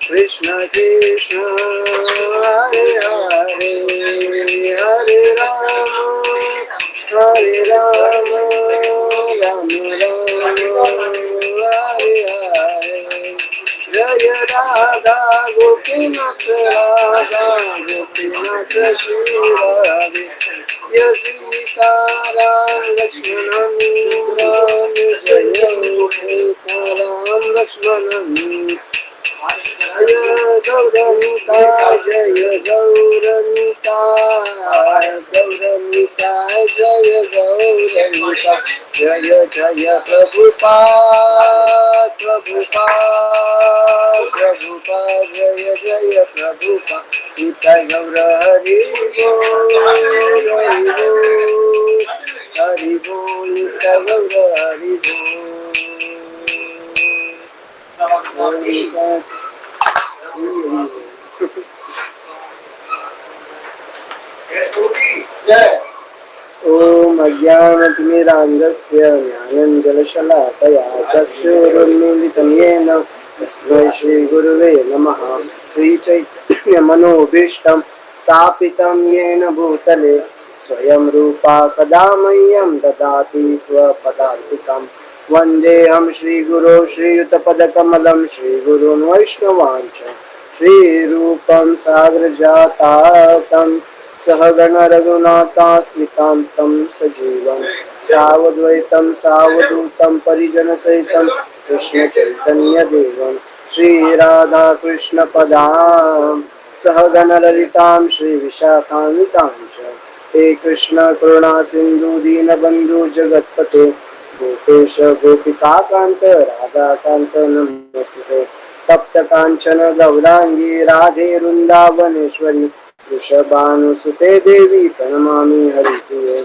कृष्ण कृष्ण हरे हरे हरे राम राम राम हरे हरे जय राधा गोपीनाथ राधा गोपीनाथ श्री राधे जय सीताराम लक्ष्मण जय सीताराम लक्ष्मण जय गौरनिता जय गौरनिता गौरनिता जय गौरनिता जय जय प्रभुपाद प्रभुपाद प्रभुपाद जय जय प्रभुपाद निताय गौर हरि बोल हरि बोल निताय गौर हरि बोल ओम अज्ञानतिमिरान्धस्य ज्ञानञ्जनशलाकया चक्षुरुन्मीलितं येन तस्मै श्रीगुरुवे नमः श्रीचैतन्यमनोभीष्टं स्थापितं येन भूतले स्वयं रूपा कदा मह्यं ददाति स्वपदान्तिकं वन्देऽहं श्रीगुरो श्रीयुतपदकमलं श्रीगुरून् वैष्णवाञ्च श्रीरूपं साग्रजातातं सहगण रघुनाथात्मिकान्तं सजीवं सावद्वैतं सावधूतं परिजनसहितं कृष्णचैतन्यदेवं श्रीराधाकृष्णपदां सहगण ललितां श्रीविशाखान्वितां च हे कृष्ण करुणा सिन्धु दीनबन्धु जगत्पते गोपेश गोपिकान्त राधाकान्त नमोस्तुते तप्त कांचन गौरांगी राधे वृंदावनेश्वरी वृषभानुसुते देवी प्रणमामि हरिप्रिये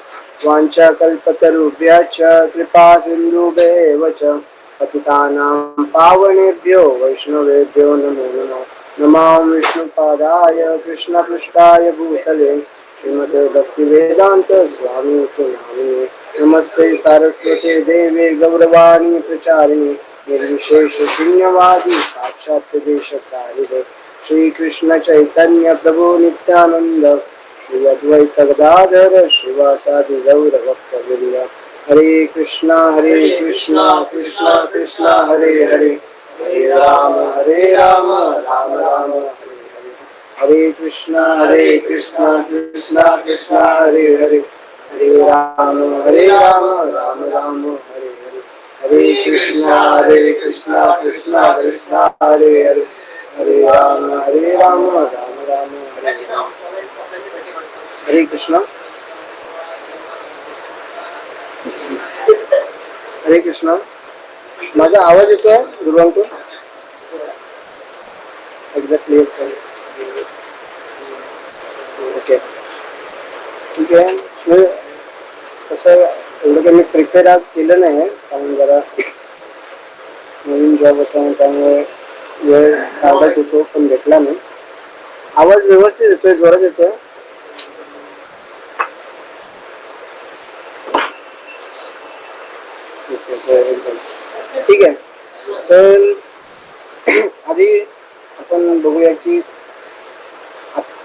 वाञ्छाकल्पतरुभ्यश्च कृपा सिन्धुभ्येव च पतितानां पावनेभ्यो वैष्णवेभ्यो नमो नमः नमामि विष्णुपादाय कृष्णपृष्ठाय भूतले श्रीमते भक्तिवेदान्त स्वामी नामिने नमस्ते सारस्वते देवे गौरवाणी प्रचारिणे निर्विशेष शून्यवादी साक्षात् देशकारिणे श्री कृष्ण चैतन्य प्रभु नित्यानंद श्री अद्वैत गदाधर श्रीवासादि गौर भक्तवृंद हरे कृष्णा कृष्णा कृष्णा हरे हरे हरे राम राम राम हरे हरे हरे कृष्णा कृष्णा कृष्णा हरे हरे हरे राम राम हरे हरे हरे कृष्णा कृष्णा कृष्णा हरे हरे हरे राम राम राम हरे हरे हरे कृष्णा हरे कृष्णा माझा आवाज येतोय गुरुवांको एकदा क्लिअर कर ओके ठीक आहे म्हणजे तसं एवढं काही मी प्रिपेअर आज केलं नाही कारण जरा नवीन जॉब होता त्यामुळे वेळ काढत होतो पण भेटला नाही आवाज व्यवस्थित येतोय जोरात येतोय ठीक आहे तर आधी आपण बघूया की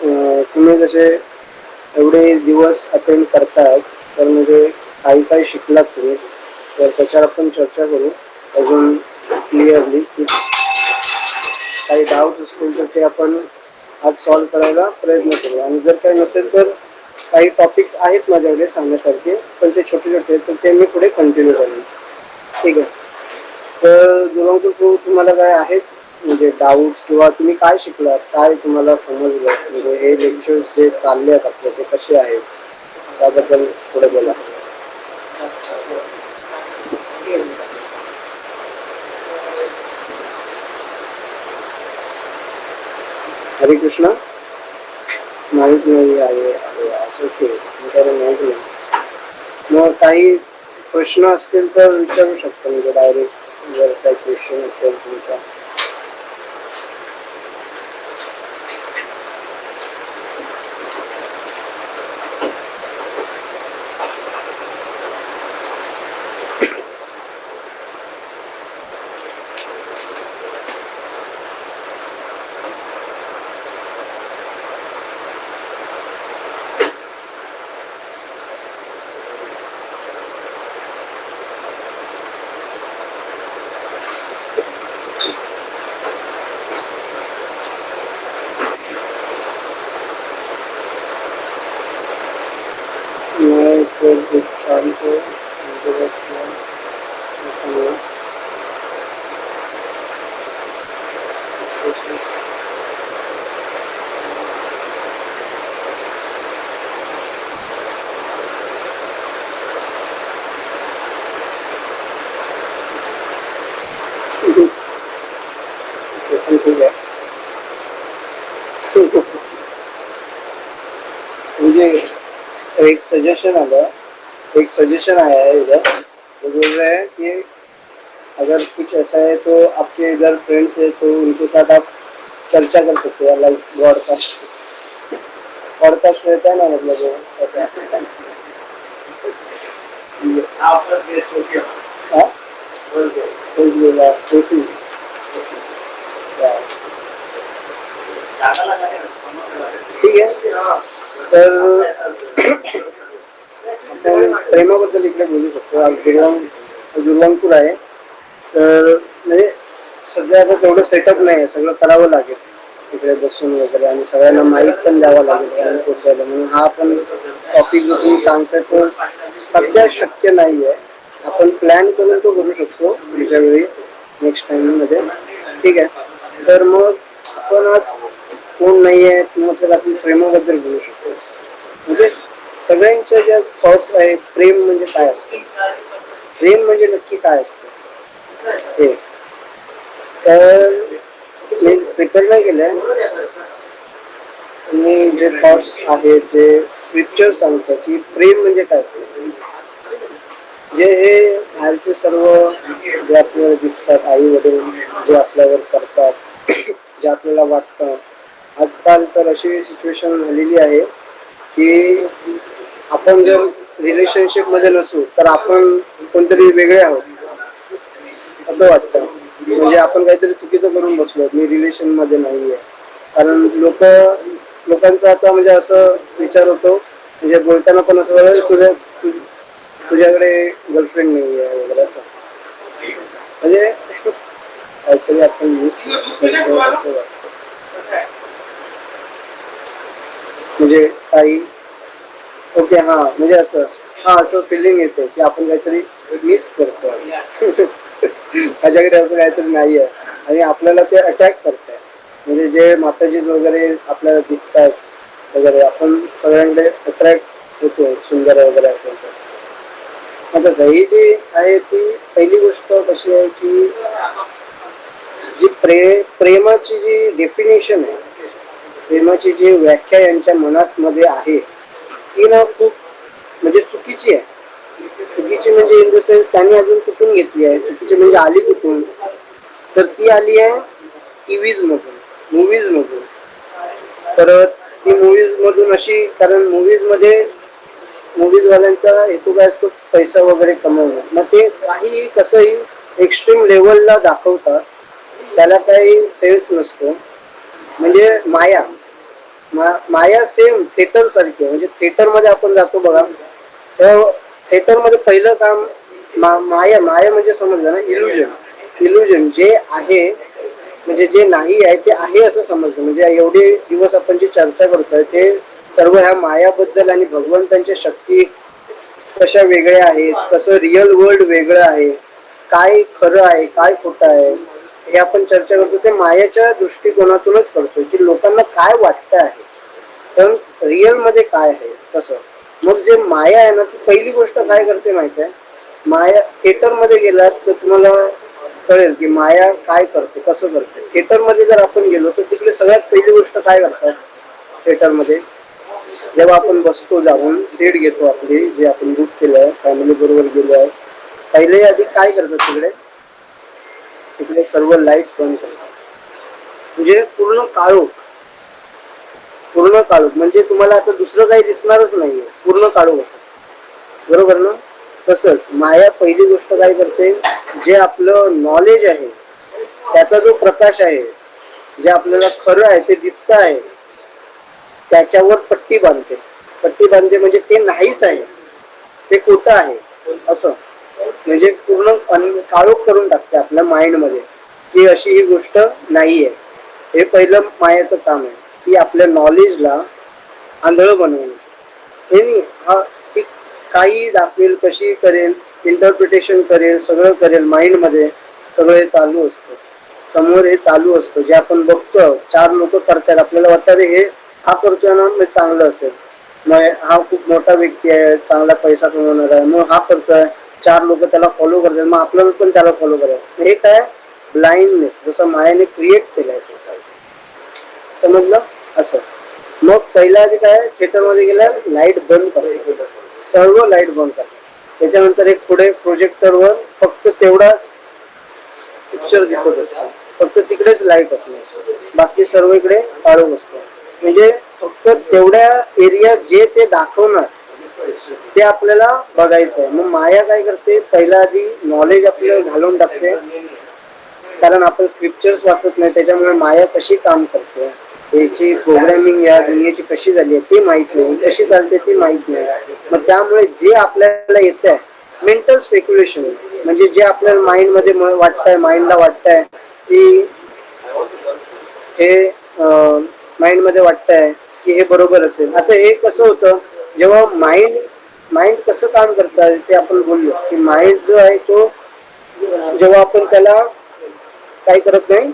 तुम्ही जसे एवढे दिवस अटेंड करतायत तर म्हणजे काही शिकलात तुम्ही तर त्याच्यावर आपण चर्चा करू अजून क्लिअरली की काही डाऊट असतील तर ते आपण आज सॉल्व करायला प्रयत्न करू आणि जर काही नसेल तर काही टॉपिक्स आहेत माझ्याकडे सांगण्यासारखे पण ते छोटे छोटे तर ते मी पुढे कंटिन्यू करेन ठीक आहे तर गुरुवांकुर तुम्हाला काय आहेत म्हणजे डाऊट्स किंवा तुम्ही काय शिकलात काय तुम्हाला समजलं म्हणजे हे लेक्चर्स जे चालले आहेत आपले ते कसे आहेत त्याबद्दल थोडं बोला हरे कृष्णा माहित नाही आहे असं माहित नाही मग काही प्रश्न असतील तर विचारू शकतो म्हणजे डायरेक्ट जर काही क्वेश्चन असेल तुमचा ठीक आहे. मुझे एक सजेशन आया है इधर. वो बोल रहे हैं कि अगर कुछ ऐसा है तो आपके इधर फ्रेंड्स है तो उनके साथ आप चर्चा कर सकते हो, लाइक ब्रॉडकास्ट. पॉडकास्ट रहता है ना, मतलब वो ऐसा. हाँ, जोशी. ठीक आहे. तर आपण प्रेमाबद्दल इकडे बोलू शकतो. आज दुर्वांकूर आहे. तर म्हणजे सध्या आता तेवढं सेटअप नाही आहे, सगळं करावं लागेल इकडे बसून वगैरे, आणि सगळ्यांना माहीत पण द्यावं लागेल पोचायला. म्हणून हा पण टॉपिक जो तुम्ही सांगताय तो सध्या शक्य नाही आहे. आपण प्लॅन करून तो करू शकतो पुढच्या वेळी, नेक्स्ट टाइम मध्ये. ठीक आहे. तर मग आपण आज कोण नाही आहे तर आपण प्रेमाबद्दल बोलू शकतो. म्हणजे सगळ्यांच्या ज्या थॉट्स आहेत, प्रेम म्हणजे काय असतं, प्रेम म्हणजे नक्की काय असतं ते. तर मी प्रिपेअर नाही केलंय. मी जे थॉट्स आहेत, जे स्क्रिप्चर सांगतं की प्रेम म्हणजे काय असतं, जे हे बाहेरचे सर्व जे आपल्याला दिसतात, आई वडील जे आपल्यावर करतात, जे आपल्याला वाटतं. आजकाल तर अशी सिच्युएशन झालेली आहे की आपण जर रिलेशनशिप मध्ये नसू तर आपण कोणतरी वेगळे आहोत असं वाटतं. म्हणजे आपण काहीतरी चुकीचं करून बसलो, मी रिलेशन मध्ये नाहीये. कारण लोकांचा आता म्हणजे असं विचार होतो, म्हणजे बोलताना पण असं तुझ्याकडे गर्लफ्रेंड नाही आहे वगैरे असं. म्हणजे काहीतरी आपण मिस करतो असं वाटतं. म्हणजे काही ओके, हा म्हणजे असं, हा असं फिलिंग येते की आपण काहीतरी मिस करतो. माझ्याकडे असं काहीतरी नाही आहे आणि आपल्याला ते अटॅक करत आहे. म्हणजे जे माताजीज वगैरे आपल्याला दिसतात वगैरे, आपण सगळ्यांकडे अट्रॅक्ट होतो सुंदर वगैरे असेल तर. आता ही जी आहे ती पहिली गोष्ट कशी आहे की जी प्रेमाची जी डेफिनेशन आहे, प्रेमाची जी व्याख्या यांच्या मनात मध्ये आहे ती ना खूप म्हणजे चुकीची आहे. चुकीची म्हणजे इन द सेन्स त्यांनी अजून कुठून घेतली आहे, चुकीची म्हणजे आली कुठून, तर ती आली आहे टीव्हीज मधून, मूवीज मधून. परत ती मूवीज मधून अशी, कारण मूवीज वाल्यांचा हेतू काय असतो, पैसा वगैरे कमवणं. मग ते काही कसंही एक्स्ट्रीम लेवलला दाखवतात, त्याला काही सेन्स नसतो. म्हणजे माया सेम थिएटर सारखी आहे. म्हणजे थिएटर मध्ये आपण जातो बघा, तर थिएटर मध्ये पहिलं काम माया म्हणजे समजलं ना, इल्युजन जे आहे, म्हणजे जे नाही आहे ते आहे असं समजलं. म्हणजे एवढे दिवस आपण जी चर्चा करतोय ते सर्व ह्या मायाबद्दल आणि भगवंतांच्या शक्ती कशा वेगळ्या आहेत, कसं रिअल वर्ल्ड वेगळं आहे, काय खरं आहे काय खोटं आहे, हे आपण चर्चा करतो. ते मायाच्या दृष्टिकोनातूनच करतो की लोकांना काय वाटतं आहे, पण रिअल मध्ये काय आहे तसं. मग जे माया आहे ना, ती पहिली गोष्ट काय करते माहिती आहे, माया थिएटर मध्ये गेलात तर तुम्हाला कळेल की माया काय करते, कसं करते. थिएटर मध्ये जर आपण गेलो तर तिकडे सगळ्यात पहिली गोष्ट काय करतात थिएटर मध्ये, जेव्हा आपण बसतो, जाऊन सीट घेतो आपली, जे आपण बुक केलं आहे, फॅमिली बरोबर गेलो आहे, पहिले आधी काय करतात तिकडे सर्व लाईट्स बंद करतात. म्हणजे पूर्ण काळोख म्हणजे तुम्हाला आता दुसरं काही दिसणारच नाहीये, पूर्ण काळोख. बरोबर ना. तसंच माया पहिली गोष्ट काय करते, जे आपलं नॉलेज आहे, त्याचा जो प्रकाश आहे, जे आपल्याला खरं आहे ते दिसत आहे, त्याच्यावर पट्टी बांधते. म्हणजे ते नाहीच आहे, ते खोटं आहे असं. म्हणजे पूर्ण काळोख करून टाकते आपल्या माइंड मध्ये की अशी ही गोष्ट नाहीये. हे पहिलं मायाचं काम आहे की आपल्या नॉलेजला आंधळ बनवणं. हे नाही, हा ती काही दाखवेल, कशी करेल, इंटरप्रिटेशन करेल, सगळं करेल, माइंड मध्ये सगळं हे चालू असतं, समोर हे चालू असतं. जे आपण बघतो, चार लोक करतात, आपल्याला वाटतं अरे हे हा करतोय ना, मग चांगलं असेल, मग हा खूप मोठा व्यक्ती आहे, चांगला पैसा कमवणार आहे, मग हा करतोय, चार लोक त्याला फॉलो करतात, मग आपल्याला पण त्याला फॉलो करायचं. हे काय, ब्लाइंडनेस, जसं मायाने क्रिएट केलंय ते. समजलं? असं. मग पहिल्या आधी काय, थिएटरमध्ये गेल्यावर लाईट बंद करायचं, सर्व लाईट बंद करायचं. त्याच्यानंतर एक पुढे प्रोजेक्टरवर फक्त तेवढा पिक्चर दिसत असतो, फक्त तिकडेच लाईट असणार, बाकी सर्व इकडे काळोख असतो. म्हणजे फक्त तेवढ्या एरिया जे ते दाखवणार ते आपल्याला बघायचं आहे. मग माया काय करते, पहिल्या आधी नॉलेज आपल्याला घालून टाकते, कारण आपण स्क्रिप्चर्स वाचत नाही, त्याच्यामुळे माया कशी काम करते, याची प्रोग्रामिंग या दुनियेची कशी झाली आहे ते माहीत नाही, कशी चालते ते माहीत नाही. मग त्यामुळे जे आपल्याला येत आहे मेंटल स्पेक्युलेशन, म्हणजे जे आपल्याला माइंडमध्ये वाटतंय, माइंडला वाटतंय की हे माइंडमध्ये वाटतंय की हे बरोबर असेल. आता हे कसं होतं, जेव्हा माइंड कसं काम करतं ते आपण बोललो की माइंड जो आहे तो जेव्हा आपण त्याला काय करत नाही,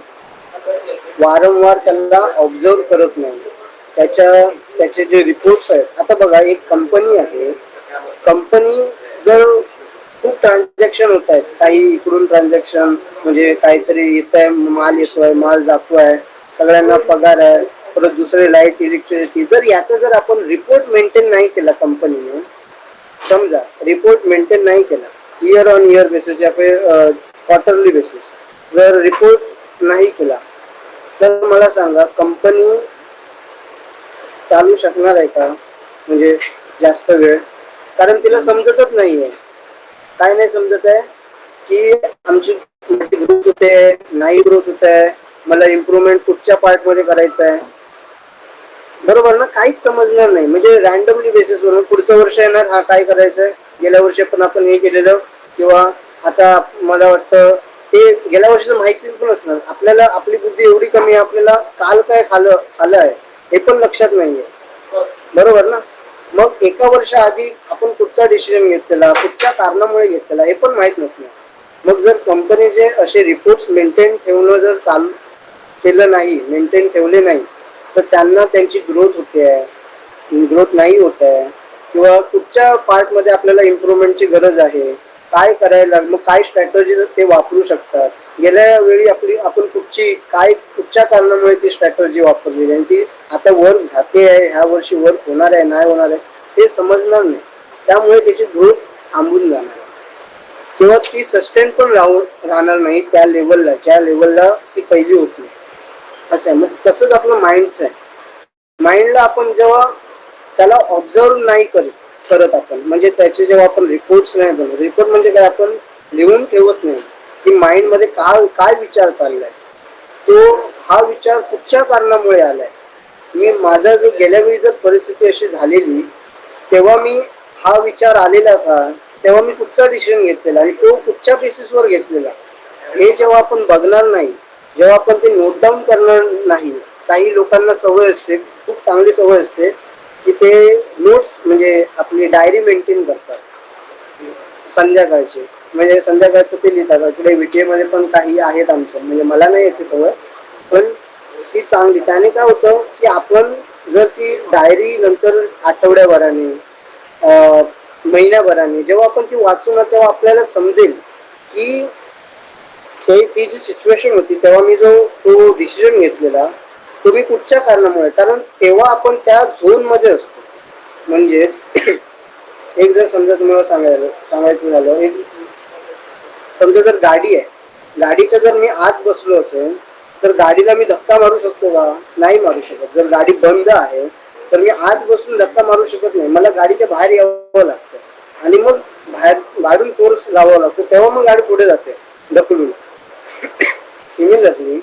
वारंवार त्याला ऑब्झर्व करत नाही, त्याचे जे रिपोर्ट्स आहेत. आता बघा, एक कंपनी आहे, कंपनी जर खूप ट्रान्झॅक्शन होत आहेत, काही इकडून ट्रान्झॅक्शन म्हणजे काहीतरी येत आहे, माल येतोय, माल जातोय, सगळ्यांना पगार आहे, परत दुसरे लाईट, इलेक्ट्रिसिटी, जर याचा जर आपण रिपोर्ट मेंटेन नाही केला कंपनीने, समजा रिपोर्ट मेंटेन नाही केला इयर ऑन इयर बेसिस या फिर क्वार्टरली बेसिस, जर रिपोर्ट नाही केला तर मला सांगा कंपनी चालू शकणार आहे का, म्हणजे जास्त वेळ? कारण तिला समजतच नाहीये. काय नाही समजत आहे की आमची ग्रोथ होते नाही, ग्रोथ होत आहे, मला इम्प्रूव्हमेंट कुठच्या पार्ट मध्ये करायचं आहे, बरोबर ना? काहीच समजणार नाही. म्हणजे रॅन्डमली बेसिसवर पुढचं वर्ष येणार, हा काय करायचंय, गेल्या वर्षी पण आपण हे केलेलं, किंवा आता मला वाटतं ते गेल्या वर्षीचं माहितीच पण असणार आपल्याला. आपली बुद्धी एवढी कमी आहे, आपल्याला काल काय खाल्लं आहे हे पण लक्षात नाहीये, बरोबर ना? मग एका वर्षा आधी आपण कुठचा डिसिजन घेतलेला, कुठच्या कारणामुळे घेतलेला हे पण माहित नसणार. मग जर कंपनीचे असे रिपोर्ट्स मेंटेन ठेवणं जर चालू केलं नाही, मेंटेन ठेवले नाही, तर त्यांना त्यांची ग्रोथ होते आहे, ग्रोथ नाही होत आहे, किंवा कुठच्या पार्टमध्ये आपल्याला इम्प्रूव्हमेंटची गरज आहे, काय करायला, मग काय स्ट्रॅटेजी ते वापरू शकतात. गेल्या वेळी आपण कुठच्या कारणामुळे ती स्ट्रॅटेजी वापरलेली आणि ती आता वर्क जाते आहे, ह्या वर्षी वर्क होणार आहे नाही होणार आहे हे समजणार नाही. त्यामुळे त्याची ग्रोथ थांबून जाणार आहे, किंवा ती सस्टेन पण राहणार नाही त्या लेवलला, ज्या लेवलला ती पहिली होती. असं आहे. मग तसंच आपलं माइंडचं आहे. माइंडला आपण जेव्हा त्याला ऑब्झर्व नाही करत आपण, म्हणजे त्याचे जेव्हा आपण रिपोर्ट्स नाही बनवत, रिपोर्ट म्हणजे काय, आपण लिहून ठेवत नाही की माइंड मध्ये काय विचार चाललाय, तो हा विचार कुठच्या कारणामुळे आलाय. मी माझा जो गेल्या वेळी जर परिस्थिती अशी झालेली, तेव्हा मी हा विचार आलेला का, तेव्हा मी कुठचा डिसिजन घेतलेला आणि तो कुठच्या बेसिसवर घेतलेला, हे जेव्हा आपण बघणार नाही, जेव्हा आपण ते नोट डाऊन करणार नाही. काही लोकांना सवय असते, खूप चांगली सवय असते की ते नोट्स म्हणजे आपली डायरी मेंटेन करतात संध्याकाळची, म्हणजे संध्याकाळचं ते लिहितात. इकडे VTA मध्ये पण काही आहेत आमचं, म्हणजे मला नाही येते सवय, पण ती चांगली. त्याने काय होतं की आपण जर ती डायरी नंतर आठवड्याभराने, महिन्याभराने जेव्हा आपण ती वाचू ना, तेव्हा आपल्याला समजेल की ती जी सिच्युएशन होती तेव्हा मी तो डिसिजन घेतलेला तो मी कुठच्या कारणामुळे, कारण तेव्हा आपण त्या झोन मध्ये असतो. म्हणजेच एक जर समजा तुम्हाला सांगायचं झालं, एक समजा जर गाडी आहे, गाडीच्या जर मी आत बसलो असेल तर गाडीला मी धक्का मारू शकतो का? नाही मारू शकत. जर गाडी बंद आहे तर मी आत बसून धक्का मारू शकत नाही, मला गाडीच्या बाहेर यावं लागतं आणि मग बाहेरून फोर्स लावावा लागतो, तेव्हा मग गाडी पुढे जाते ढकलून. सिमिलरली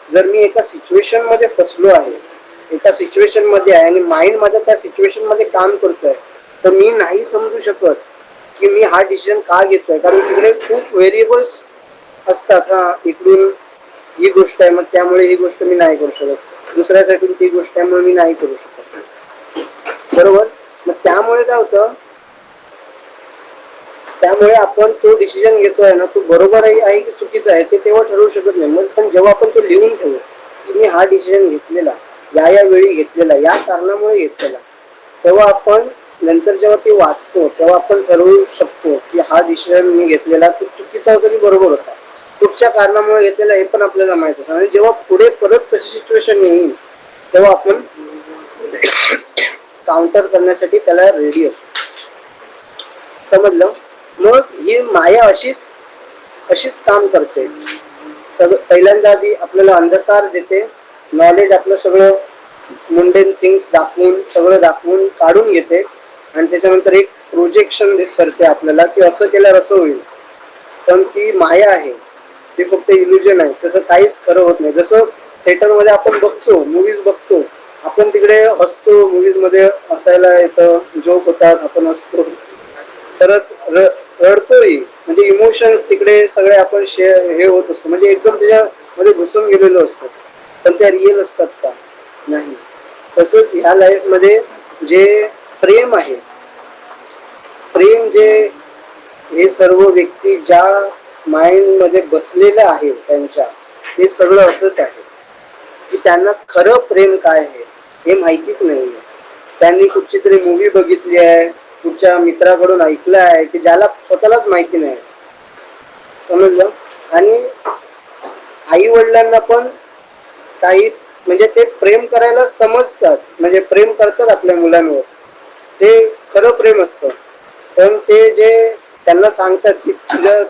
जर मी एका सिच्युएशन मध्ये फसलो आहे, एका सिच्युएशन मध्ये आहे आणि माइंड माझा त्या सिच्युएशन मध्ये काम करतोय, तर मी नाही समजू शकत की मी हा डिसिजन का घेतोय, कारण तिकडे खूप व्हेरिएबल्स असतात. हा इकडून ही गोष्ट आहे, मग त्यामुळे ही गोष्ट मी नाही करू शकत, दुसऱ्यासाठी ती गोष्ट त्यामुळे मी नाही करू शकत, बरोबर? मग त्यामुळे काय होतं, त्यामुळे आपण तो डिसिजन घेतोय ना, तो बरोबर आहे की चुकीचा आहे ते तेव्हा ठरवू शकत नाही. मग पण जेव्हा आपण तो लिहून ठेवू की मी हा डिसिजन घेतलेला, या वेळी घेतलेला, या कारणामुळे घेतलेला, तेव्हा आपण नंतर जेव्हा ते वाचतो तेव्हा आपण ठरवू शकतो की हा डिसिजन मी घेतलेला तो चुकीचा होता की बरोबर होता. कुठच्या कारणामुळे घेतलेलं हे पण आपल्याला माहित असतं. आणि जेव्हा पुढे परत तशी सिच्युएशन येईल तेव्हा आपण काउंटर करण्यासाठी त्याला रेडी असतो. समजलं? मग ही माया अशीच काम करते. पहिल्यांदा आधी आपल्याला अंधकार देते, नॉलेज आपलं सगळं मुंडेन थिंग्स सगळं दाखवून काढून घेते आणि त्याच्यानंतर एक प्रोजेक्शन करते आपल्याला की असं केल्यावर असं होईल. पण ती माया आहे, ती फक्त इल्युजन आहे. तसं काहीच खरं होत नाही. जसं थिएटरमध्ये आपण बघतो, मूवीज बघतो, आपण तिकडे हसतो, मूवीज मध्ये हसायला येतं, जोक होतात, आपण हसतो, परत रडतोही. म्हणजे इमोशन्स तिकडे सगळे आपण हे होत असतो, म्हणजे एकदम त्याच्यामध्ये घुसून गेलेलो असतो. पण त्या रिअल असतात का? नाही. तसंच ह्या लाईफ मध्ये जे प्रेम आहे, प्रेम जे हे सर्व व्यक्ती ज्या माइंड मध्ये बसलेलं आहे त्यांच्या, हे सगळं असंच आहे की त्यांना खरं प्रेम काय आहे हे माहितीच नाहीये. त्यांनी कुठची तरी मूवी बघितली आहे, कुठच्या मित्राकडून ऐकलं आहे की ज्याला स्वतःलाच माहिती नाही. समजलं? आणि आई वडिलांना पण काही म्हणजे ते प्रेम करायला समजतात, म्हणजे प्रेम करतात आपल्या मुलांवर, ते खरं प्रेम असतं. पण ते जे त्यांना सांगतात की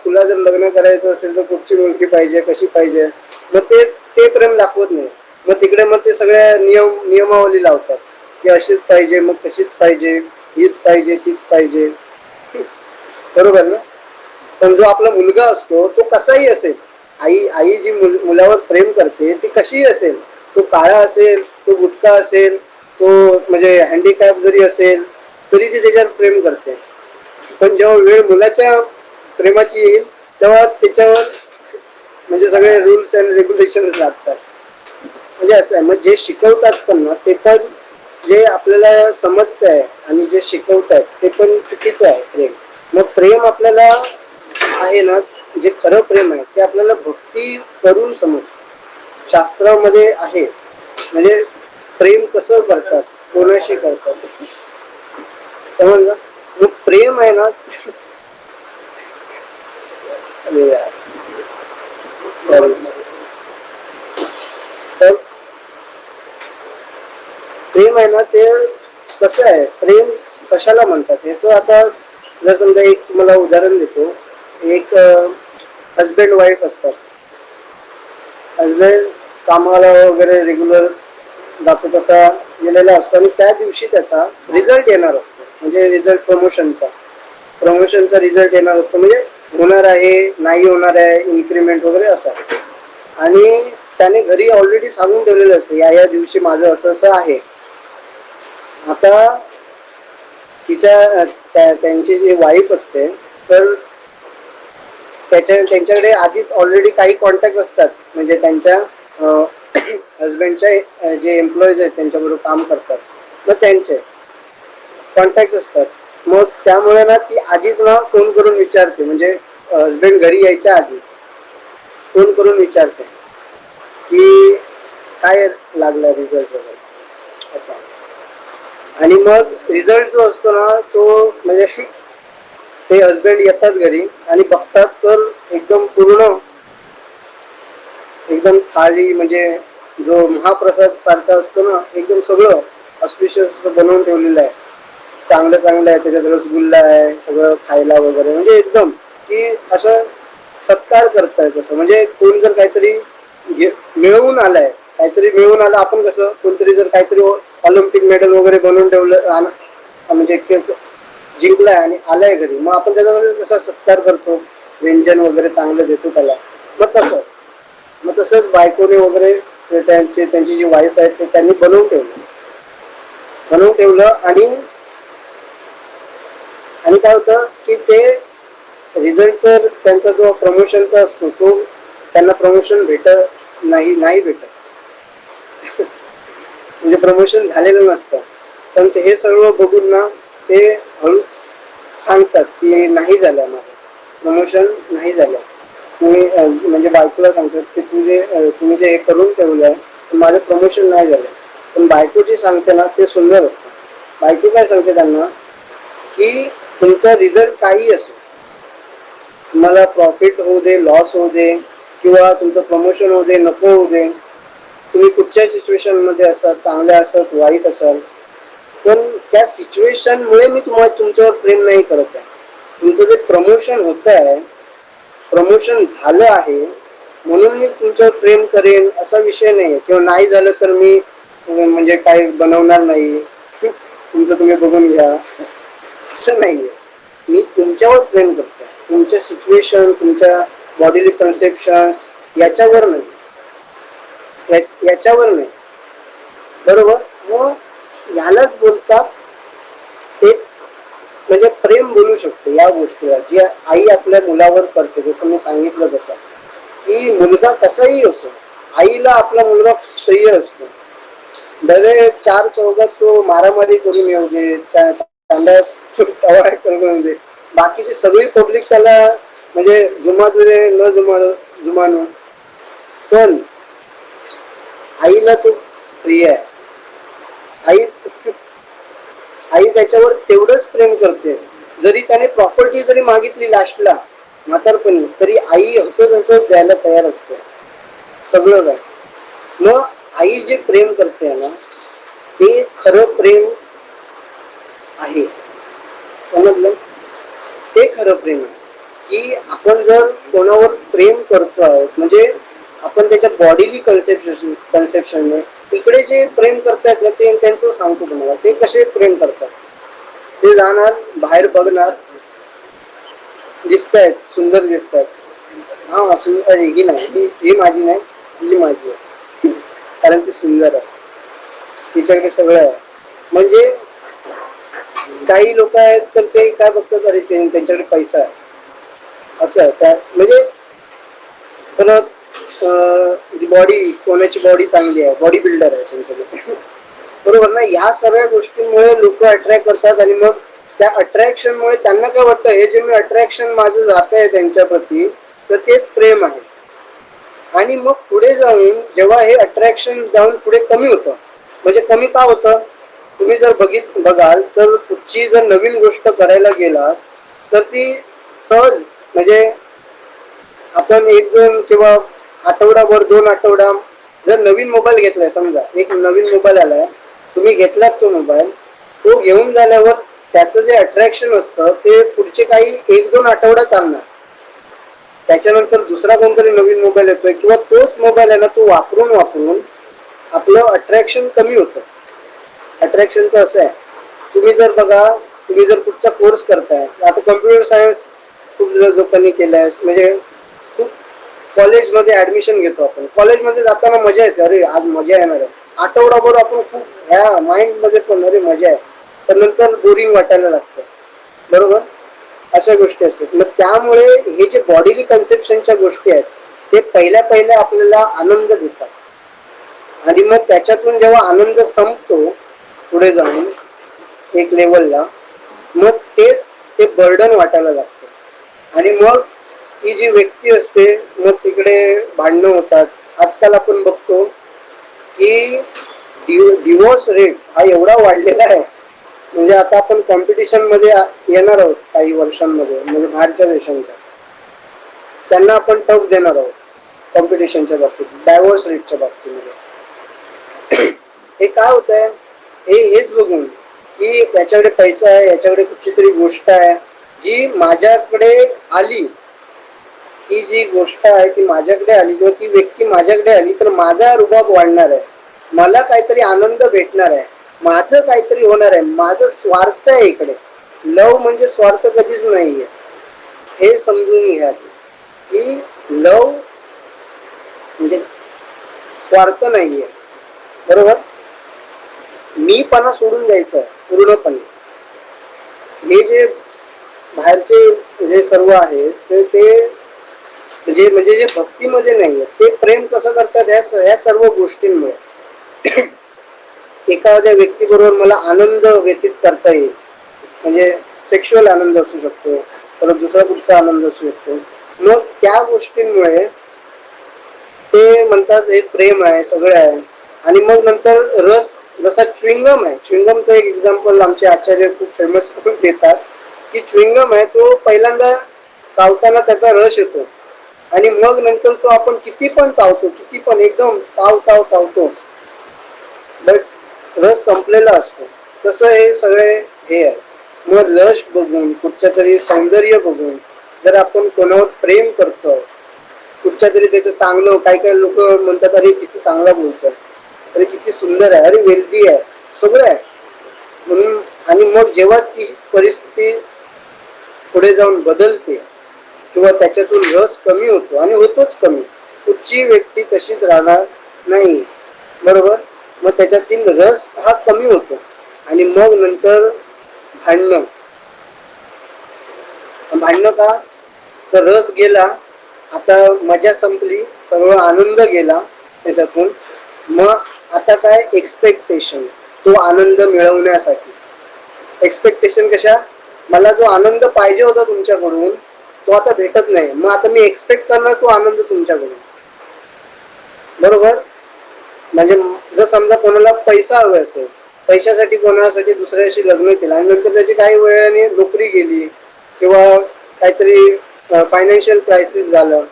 तुला जर लग्न करायचं असेल तर कुठची मुलगी पाहिजे, कशी पाहिजे, मग ते प्रेम दाखवत नाही. मग तिकडे मग ते सगळ्या नियमावली लावतात की अशीच पाहिजे, मग तशीच पाहिजे, हीच पाहिजे, तीच पाहिजे. बरोबर ना? पण जो आपला मुलगा असतो तो कसाही असेल, आई जी मुलावर प्रेम करते ती कशीही असेल, तो काळा असेल, तो गुटका असेल, तो म्हणजे हँडिकॅप जरी असेल तरी ती त्याच्यावर प्रेम करते. पण जेव्हा वेळ मुलाच्या प्रेमाची येईल तेव्हा त्याच्यावर म्हणजे सगळे रूल्स अँड रेग्युलेशन लागतात. म्हणजे असं आहे. मग जे शिकवतात पण ना ते पण जे आपल्याला समजत आहे आणि जे शिकवतात ते पण चुकीचं आहे प्रेम. मग प्रेम आपल्याला आहे ना, जे खरं प्रेम आहे ते आपल्याला भक्ती करून समजतं. शास्त्रामध्ये आहे, म्हणजे प्रेम कसं करतात, कोणाशी करतात, समजलं? मग प्रेम आहे ना, अरे यार सॉरी. तर प्रेम आहे ना ते कसं आहे, प्रेम कशाला म्हणतात याचं आता जर समजा एक तुम्हाला उदाहरण देतो. एक हजबंड वाईफ असतात. हजबंड कामाला वगैरे रेग्युलर जातो तसा गेलेला असतो आणि त्या दिवशी त्याचा रिझल्ट येणार असतो, म्हणजे रिझल्ट प्रमोशनचा रिझल्ट येणार असतो, म्हणजे होणार आहे, नाही होणार आहे, इन्क्रीमेंट वगैरे असं. आणि त्याने घरी ऑलरेडी सांगून ठेवलेलं असतं या दिवशी माझं असं असं आहे. आता त्यांची जी वाईफ असते तर त्यांच्याकडे आधीच ऑलरेडी काही कॉन्टॅक्ट असतात, म्हणजे त्यांच्या हजबंडच्या जे एम्प्लॉईज आहेत त्यांच्याबरोबर काम करतात, मग त्यांचे कॉन्टॅक्ट असतात. मग त्यामुळे ना ती आधीच ना फोन करून विचारते, म्हणजे हजबंड घरी यायच्या आधी फोन करून विचारते की काय लागला रिझल्ट वगैरे असा. आणि मग रिझल्ट जो असतो ना तो म्हणजे ते हजबंड येतात घरी आणि बघतात तर एकदम पूर्ण एकदम थाळी, म्हणजे जो महाप्रसाद सारखा असतो ना, एकदम सगळं ऑस्पिशियस बनवून ठेवलेलं आहे, चांगलं आहे. त्याच्यात रसगुल्ला आहे, सगळं खायला वगैरे, म्हणजे एकदम की असं सत्कार करताय तसं. म्हणजे कोण जर काहीतरी मिळवून आलाय, आपण कसं कोणतरी जर काहीतरी ऑलिम्पिक मेडल वगैरे बनवून ठेवलं, म्हणजे जिंकलाय आणि आलाय घरी, मग आपण त्याचा कसा सत्कार करतो, व्यंजन वगैरे चांगलं देतो त्याला. मग तसंच बायकोने वगैरे त्यांची जी वाईफ आहे ते त्यांनी बनवून ठेवलं आणि काय होतं की ते रिझल्ट तर त्यांचा जो प्रमोशनचा असतो तो त्यांना प्रमोशन नाही भेटत. म्हणजे प्रमोशन झालेलं नसतं. पण हे सगळं बघून ना ते हळूच सांगतात की नाही झालं, माझं प्रमोशन नाही झालं. म्हणजे बायकोला सांगतात की तुम्ही जे हे करून ठेवलं आहे माझं प्रमोशन नाही झालं. पण बायको जे सांगते ना ते सुंदर असतं. बायको काय सांगते त्यांना की तुमचा रिझल्ट काही असो, तुम्हाला प्रॉफिट होऊ दे, लॉस होऊ दे, किंवा तुमचं प्रमोशन होऊ दे नको होऊ दे, तुम्ही कुठच्या सिच्युएशन मध्ये असाल, चांगल्या असत वाईट असाल, पण त्या सिच्युएशनमुळे मी तुम्हाला तुमच्यावर प्रेम नाही करत आहे. तुमचं जे प्रमोशन होत आहे, प्रमोशन झालं आहे म्हणून मी तुमच्यावर प्रेम करेन असा विषय नाही. किंवा नाही झालं तर मी म्हणजे काही बनवणार नाही, तुमचं तुम्ही बघून घ्या, असं नाहीये. मी तुमच्यावर प्रेम करतोय, तुमच्या सिच्युएशन, तुमच्या बॉडीली कन्सेप्शन्स याच्यावर नाही, याच्यावर नाही. बरोबर. मग यालाच बोलतात एक म्हणजे प्रेम बोलू शकतो या गोष्टीला, जी आई आपल्या मुलावर करते. जसं मी सांगितलं तसं की मुलगा कसाही असो, आईला आपला मुलगा प्रिय असतो. भले चार चौघात तो मारामारी करून येऊ दे, चांद्यात टवाळ्या करून येऊ दे, बाकीची सगळी पब्लिक त्याला म्हणजे जुमानू दे न जुमानू, पण आईला तो प्रिय आहे. आई आई त्याच्यावर तेवढंच प्रेम करते. जरी त्याने प्रॉपर्टी जरी मागितली लास्टला म्हातारपणी, तरी आई हसत हसत द्यायला तयार असते सगळं काय. मग आई जे प्रेम करते ना, ते खरं प्रेम आहे. समजलं? ते खरं प्रेम आहे. की आपण जर कोणावर प्रेम करतोय म्हणजे आपण त्याच्या बॉडीली कन्सेप्शनने इकडे जे प्रेम करतायत ना, ते त्यांचं सांगतो तुम्हाला ते कसे प्रेम करतात. ते जाणार बाहेर बघणार, दिसतायत सुंदर दिसतात, हा सुंदर, ही नाही ही माझी नाही, ही माझी आहे, कारण ती सुंदर आहे, तिच्याकडे सगळं आहे. म्हणजे काही लोक आहेत तर ते काय बघतात, अरे त्यांच्याकडे पैसा आहे, असं आहे त्या. म्हणजे परत बॉडी, कोणाची बॉडी चांगली आहे, बॉडी बिल्डर आहे त्यांच्याकडे, बरोबर ना. ह्या सगळ्या गोष्टींमुळे लोक अट्रॅक्ट करतात. आणि मग त्या अट्रॅक्शनमुळे त्यांना काय वाटतं, हे जे मी अट्रॅक्शन माझं जात आहे त्यांच्या प्रती, तर तेच प्रेम आहे. आणि मग पुढे जाऊन जेव्हा हे अट्रॅक्शन जाऊन पुढे कमी होतं, म्हणजे कमी का होतं, तुम्ही जर बघाल तर कुठची जर नवीन गोष्ट करायला गेला तर ती सहज, म्हणजे आपण एक दोन किंवा आठवडाभर, 2 आठवडा जर नवीन मोबाईल घेतलाय, समजा एक नवीन मोबाईल आलाय, तुम्ही घेतलात तो मोबाईल, तो घेऊन झाल्यावर त्याचं जे अट्रॅक्शन असतं ते पुढचे काही 1-2 आठवडा चालणार. त्याच्यानंतर दुसरा कोणतरी नवीन मोबाईल येतोय किंवा तोच मोबाईल आहे ना, तो वापरून वापरून आपलं अट्रॅक्शन कमी होतं. अट्रॅक्शनचं असं आहे, तुम्ही जर बघा, तुम्ही जर कुठचा कोर्स करताय, आता कम्प्युटर सायन्स खूप लोकांनी केलाय, म्हणजे खूप कॉलेजमध्ये ऍडमिशन घेतो आपण, कॉलेजमध्ये जाताना मजा येते, अरे आज मजा येणार आहे, आठवडाभर आपण खूप ह्या माइंड मध्ये पण अरे मजा आहे, तर नंतर बोरिंग वाटायला लागतं, बरोबर. अशा गोष्टी असतात. मग त्यामुळे हे जे बॉडीली कन्सेप्शनच्या गोष्टी आहेत, ते पहिल्या पहिल्या आपल्याला आनंद देतात. आणि मग त्याच्यातून जेव्हा आनंद संपतो पुढे जाऊन एक लेवलला, मग तेच ते बर्डन वाटायला लागतं. आणि मग ही जी व्यक्ती असते, मग तिकडे भांडणं होतात. आजकाल आपण बघतो की डिवोर्स रेट हा एवढा वाढलेला आहे, म्हणजे आता आपण कॉम्पिटिशन मध्ये येणार आहोत काही वर्षांमध्ये, म्हणजे बाहेरच्या देशांच्या, त्यांना आपण टफ देणार आहोत कॉम्पिटिशनच्या बाबतीत, डायव्होर्स रेटच्या बाबतीमध्ये. हे काय होत आहे, हेच बघून की याच्याकडे पैसा आहे, याच्याकडे कुठची तरी गोष्ट आहे जी माझ्याकडे आली, ती जी गोष्ट आहे ती माझ्याकडे आली किंवा ती व्यक्ती माझ्याकडे आली, तर माझा रुबाब वाढणार आहे, मला काहीतरी आनंद भेटणार आहे, माझं काहीतरी होणार आहे, माझं स्वार्थ आहे इकडे. लव म्हणजे स्वार्थ कधीच नाहीये, हे समजून घ्या की लव म्हणजे स्वार्थ नाहीये, बरोबर. मीपणा सोडून द्यायचं आहे पूर्णपणे. हे जे बाहेरचे जे सर्व आहे ते म्हणजे जे भक्तीमध्ये नाहीये, ते प्रेम कसं करतात ह्या सर्व गोष्टींमुळे. एखाद्या व्यक्तीबरोबर मला आनंद व्यतीत करता येईल, म्हणजे सेक्शुअल आनंद असू शकतो, परत दुसरा कुठचा आनंद असू शकतो, मग त्या गोष्टींमुळे ते म्हणतात हे प्रेम आहे, सगळं आहे. आणि मग नंतर रस, जसा च्युइंगम आहे, च्युइंगमचं एक एक्झाम्पल आमचे आचार्य खूप फेमस देतात की च्युइंगम आहे, तो पहिल्यांदा चावताना त्याचा रस येतो, आणि मग नंतर तो आपण किती पण चावतो, किती पण एकदम चाव चाव चावतो, बट रस संपलेला असतो. तसं हे सगळे हे आहे. मग रस बघून, कुठच्या तरी सौंदर्य बघून जर आपण कोणावर प्रेम करतो, कुठच्या तरी त्याचं चांगलं, काही काही लोक म्हणतात अरे किती चांगला बोलतोय, अरे किती सुंदर आहे, अरे वेल्दी आहे, सगळं आहे म्हणून. आणि मग जेव्हा ती परिस्थिती पुढे जाऊन बदलते किंवा त्याच्यातून रस कमी होतो, आणि होतोच कमी, पुढची व्यक्ती तशीच राहणार नाही, बरोबर. मग त्याच्यातील रस हा कमी होतो आणि मग नंतर भांडणं. भांडणं का? तर रस गेला, आता मजा संपली, सगळं आनंद गेला त्याच्यातून. मग आता काय? एक्सपेक्टेशन, तो आनंद मिळवण्यासाठी. एक्सपेक्टेशन कशा? मला जो आनंद पाहिजे होता तुमच्याकडून तो आता भेटत नाही, मग आता मी एक्सपेक्ट करणार तो आनंद तुमच्याकडून, बरोबर. म्हणजे जर समजा कोणाला पैसा हवा असेल, पैशासाठी कोणासाठी दुसऱ्याशी लग्न केलं आणि नंतर त्याची काही वेळाने नोकरी गेली किंवा काहीतरी फायनान्शियल क्रायसिस झालं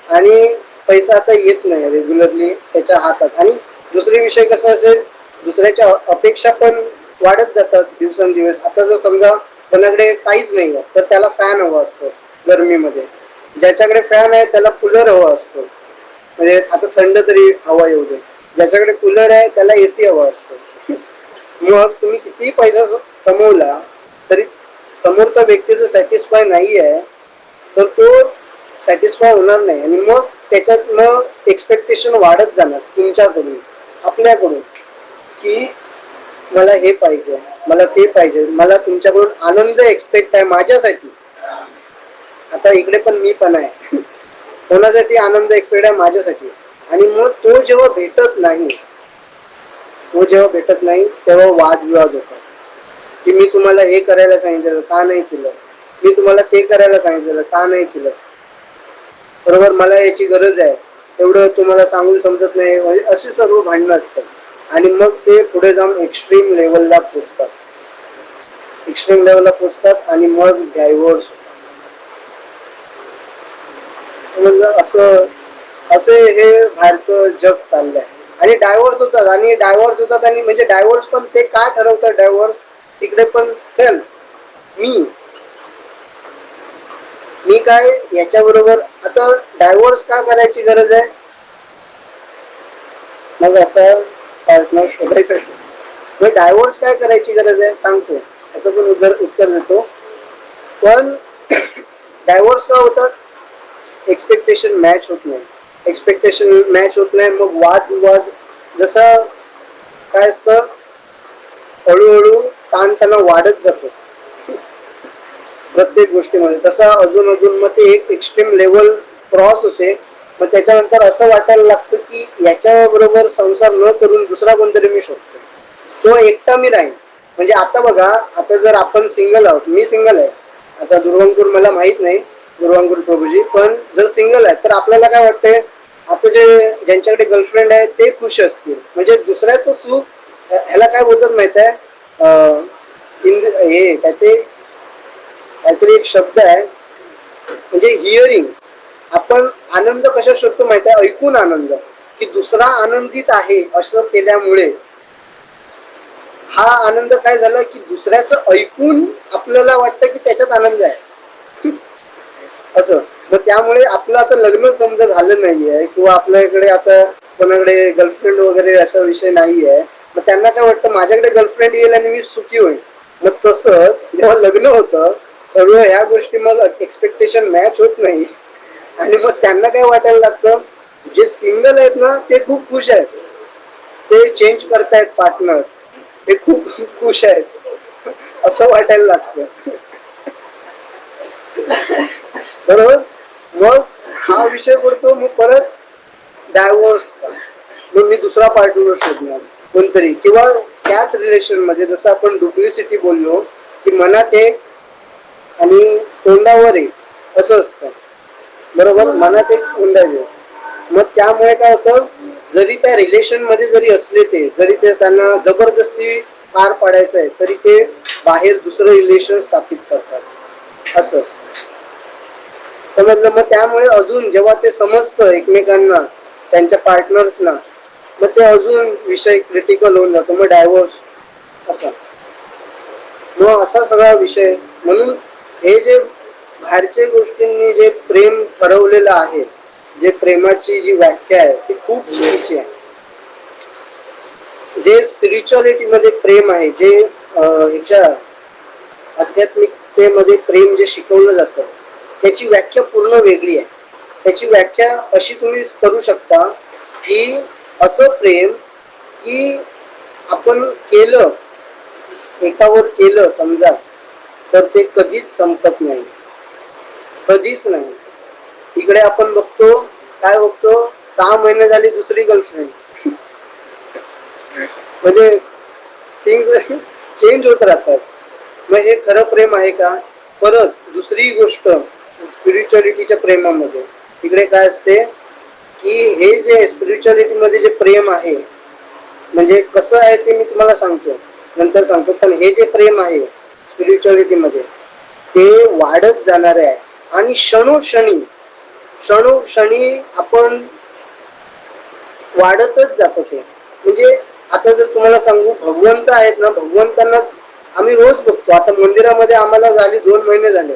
आणि पैसा आता येत नाही रेग्युलरली त्याच्या हातात, आणि दुसरी विषय कसा असेल, दुसऱ्याच्या अपेक्षा पण वाढत जातात दिवसेंदिवस. आता जर समजा कोणाकडे काहीच नाही तर त्याला फॅन हवा असतो गरमीमध्ये, ज्याच्याकडे फॅन आहे त्याला कूलर हवा असतो, म्हणजे आता थंड तरी हवा येऊ दे. ज्याच्याकडे कूलर आहे त्याला एसी हवा असतो. मग तुम्ही कितीही पैसा कमवला तरी समोरचा व्यक्ती जर सॅटिस्फाय नाही आहे तर तो सॅटिस्फाय होणार नाही, आणि मग त्याच्यात मग एक्सपेक्टेशन वाढत जाणार तुमच्याकडून, आपल्याकडून, की मला हे पाहिजे, मला ते पाहिजे, मला तुमच्याकडून आनंद एक्सपेक्ट आहे माझ्यासाठी. आता इकडे पण मी पण आहे, कोणासाठी आनंद एक्सपेक्ट आहे? माझ्यासाठी. आणि मग तो जेव्हा भेटत नाही, तेव्हा वादविवाद होतात, की मी तुम्हाला हे करायला सांगितलं का नाही केलं, मी तुम्हाला ते करायला सांगितलं का नाही केलं, बरोबर, मला याची गरज आहे एवढं तुम्हाला सांगून समजत नाही, म्हणजे अशी सर्व भांडणं असतात. आणि मग ते पुढे जाऊन एक्स्ट्रीम लेवलला पोचतात आणि मग डायव्होर्स समजलं. असे हे बाहेरचं जग चाललंय. आणि डायव्होर्स होतात आणि म्हणजे डायव्होर्स पण ते काय ठरवतात, डायव्होर्स तिकडे पण सेल्फ, मी काय याच्याबरोबर. आता डायव्होर्स का करायची गरज आहे? मग असं पार्टनर शोधायचं. मग डायव्होर्स काय करायची गरज आहे सांगतो, याचं पण उत्तर देतो. पण डायव्होर्स का होतात? एक्सपेक्टेशन मॅच होत नाही, मग वादविवाद, जसं काय असतं, हळूहळू ताणतणाव वाढत जातो प्रत्येक गोष्टीमध्ये. तसा अजून मग ते एक एक्स्ट्रीम लेवल क्रॉस होते. मग त्याच्यानंतर असं वाटायला लागतं की याच्याबरोबर संसार न करून दुसरा कोणतरी मी शोधतो, तो एकटा मी राहीन. म्हणजे आता बघा, आता जर आपण सिंगल आहोत, मी सिंगल आहे आता, दुर्वांकूर मला माहित नाही, दुर्वांकूर प्रभूजी, पण जर सिंगल आहे तर आपल्याला काय वाटते, आता ज्यांच्याकडे गर्लफ्रेंड आहे ते खुश असतील, म्हणजे दुसऱ्याचं सुख, ह्याला काय बोलतात माहित आहे, हे काहीतरी एक शब्द आहे, म्हणजे हिअरिंग. आपण आनंद कशा शोधतो माहित आहे? ऐकून आनंद, की दुसरा आनंदित आहे असं केल्यामुळे हा आनंद काय झाला, की दुसऱ्याचं ऐकून आपल्याला वाटतं की त्याच्यात आनंद आहे असं. मग त्यामुळे आपलं आता लग्न समजा झालं नाहीये किंवा आपल्याकडे आता कोणाकडे गर्लफ्रेंड वगैरे असा विषय नाहीये, मग त्यांना काय वाटतं माझ्याकडे गर्लफ्रेंड येईल आणि मी सुखी होईल. मग तसंच जेव्हा लग्न होतं, सर्व ह्या गोष्टी मग एक्सपेक्टेशन मॅच होत नाही, आणि मग त्यांना काय वाटायला लागतं, जे सिंगल आहेत ना ते खूप खुश आहेत, ते चेंज करतायत पार्टनर, ते खूप खुश आहेत असं वाटायला लागतं, बरोबर. मग हा विषय पडतो मग परत डायव्होर्सचा. मग मी दुसरा पार्टनर शोधणार कोणतरी, किंवा त्याच रिलेशन मध्ये जसं आपण डुप्लिसिटी बोललो, की मनात एक आणि तोंडावर एक असं असतं, बरोबर, मनात एक तोंडावर एक. मग त्यामुळे काय होतं, जरी त्या रिलेशन मध्ये जरी ते त्यांना जबरदस्ती पार पाडायचं आहे तरी ते बाहेर दुसरं रिलेशन स्थापित करतात असं. समजलं. मग त्यामुळे अजून जेव्हा ते समजतं एकमेकांना, त्यांच्या पार्टनर्सना, मग ते अजून विषय क्रिटिकल होऊन जातो, मग डायव्होर्स असा. मग असा सगळा विषय. म्हणून हे जे बाहेरच्या गोष्टींनी जे प्रेम ठरवलेलं आहे, जे प्रेमाची जी व्याख्या आहे ती खूप चुकीची आहे. जे स्पिरिच्युअलिटी मध्ये प्रेम आहे, जे ह्याच्या आध्यात्मिकतेमध्ये प्रेम जे शिकवलं जातं, त्याची व्याख्या पूर्ण वेगळी आहे. त्याची व्याख्या अशी तुम्ही करू शकता की असं प्रेम की आपण केलं, एकावर केलं समजा, तर ते कधीच संपत नाही, कधीच नाही. इकडे आपण बघतो, काय बघतो, 6 महिने झाली दुसरी गर्लफ्रेंड. म्हणजे थिंग्स चेंज होत राहतात. मग हे खरं प्रेम आहे का? परत दुसरी गोष्ट स्पिरिच्युअलिटीच्या प्रेमामध्ये इकडे काय असते की हे जे स्पिरिच्युअलिटी मध्ये जे प्रेम आहे, म्हणजे कसं आहे ते मी तुम्हाला सांगतो, नंतर सांगतो. पण हे जे प्रेम आहे स्पिरिच्युअलिटी मध्ये ते वाढत जाणारे आहे आणि क्षणोक्षणी आपण वाढतच जातो ते. म्हणजे आता जर तुम्हाला सांगू, भगवंत आहेत ना, भगवंतांना आम्ही रोज बघतो. आता मंदिरामध्ये आम्हाला झाली 2 महिने झाले,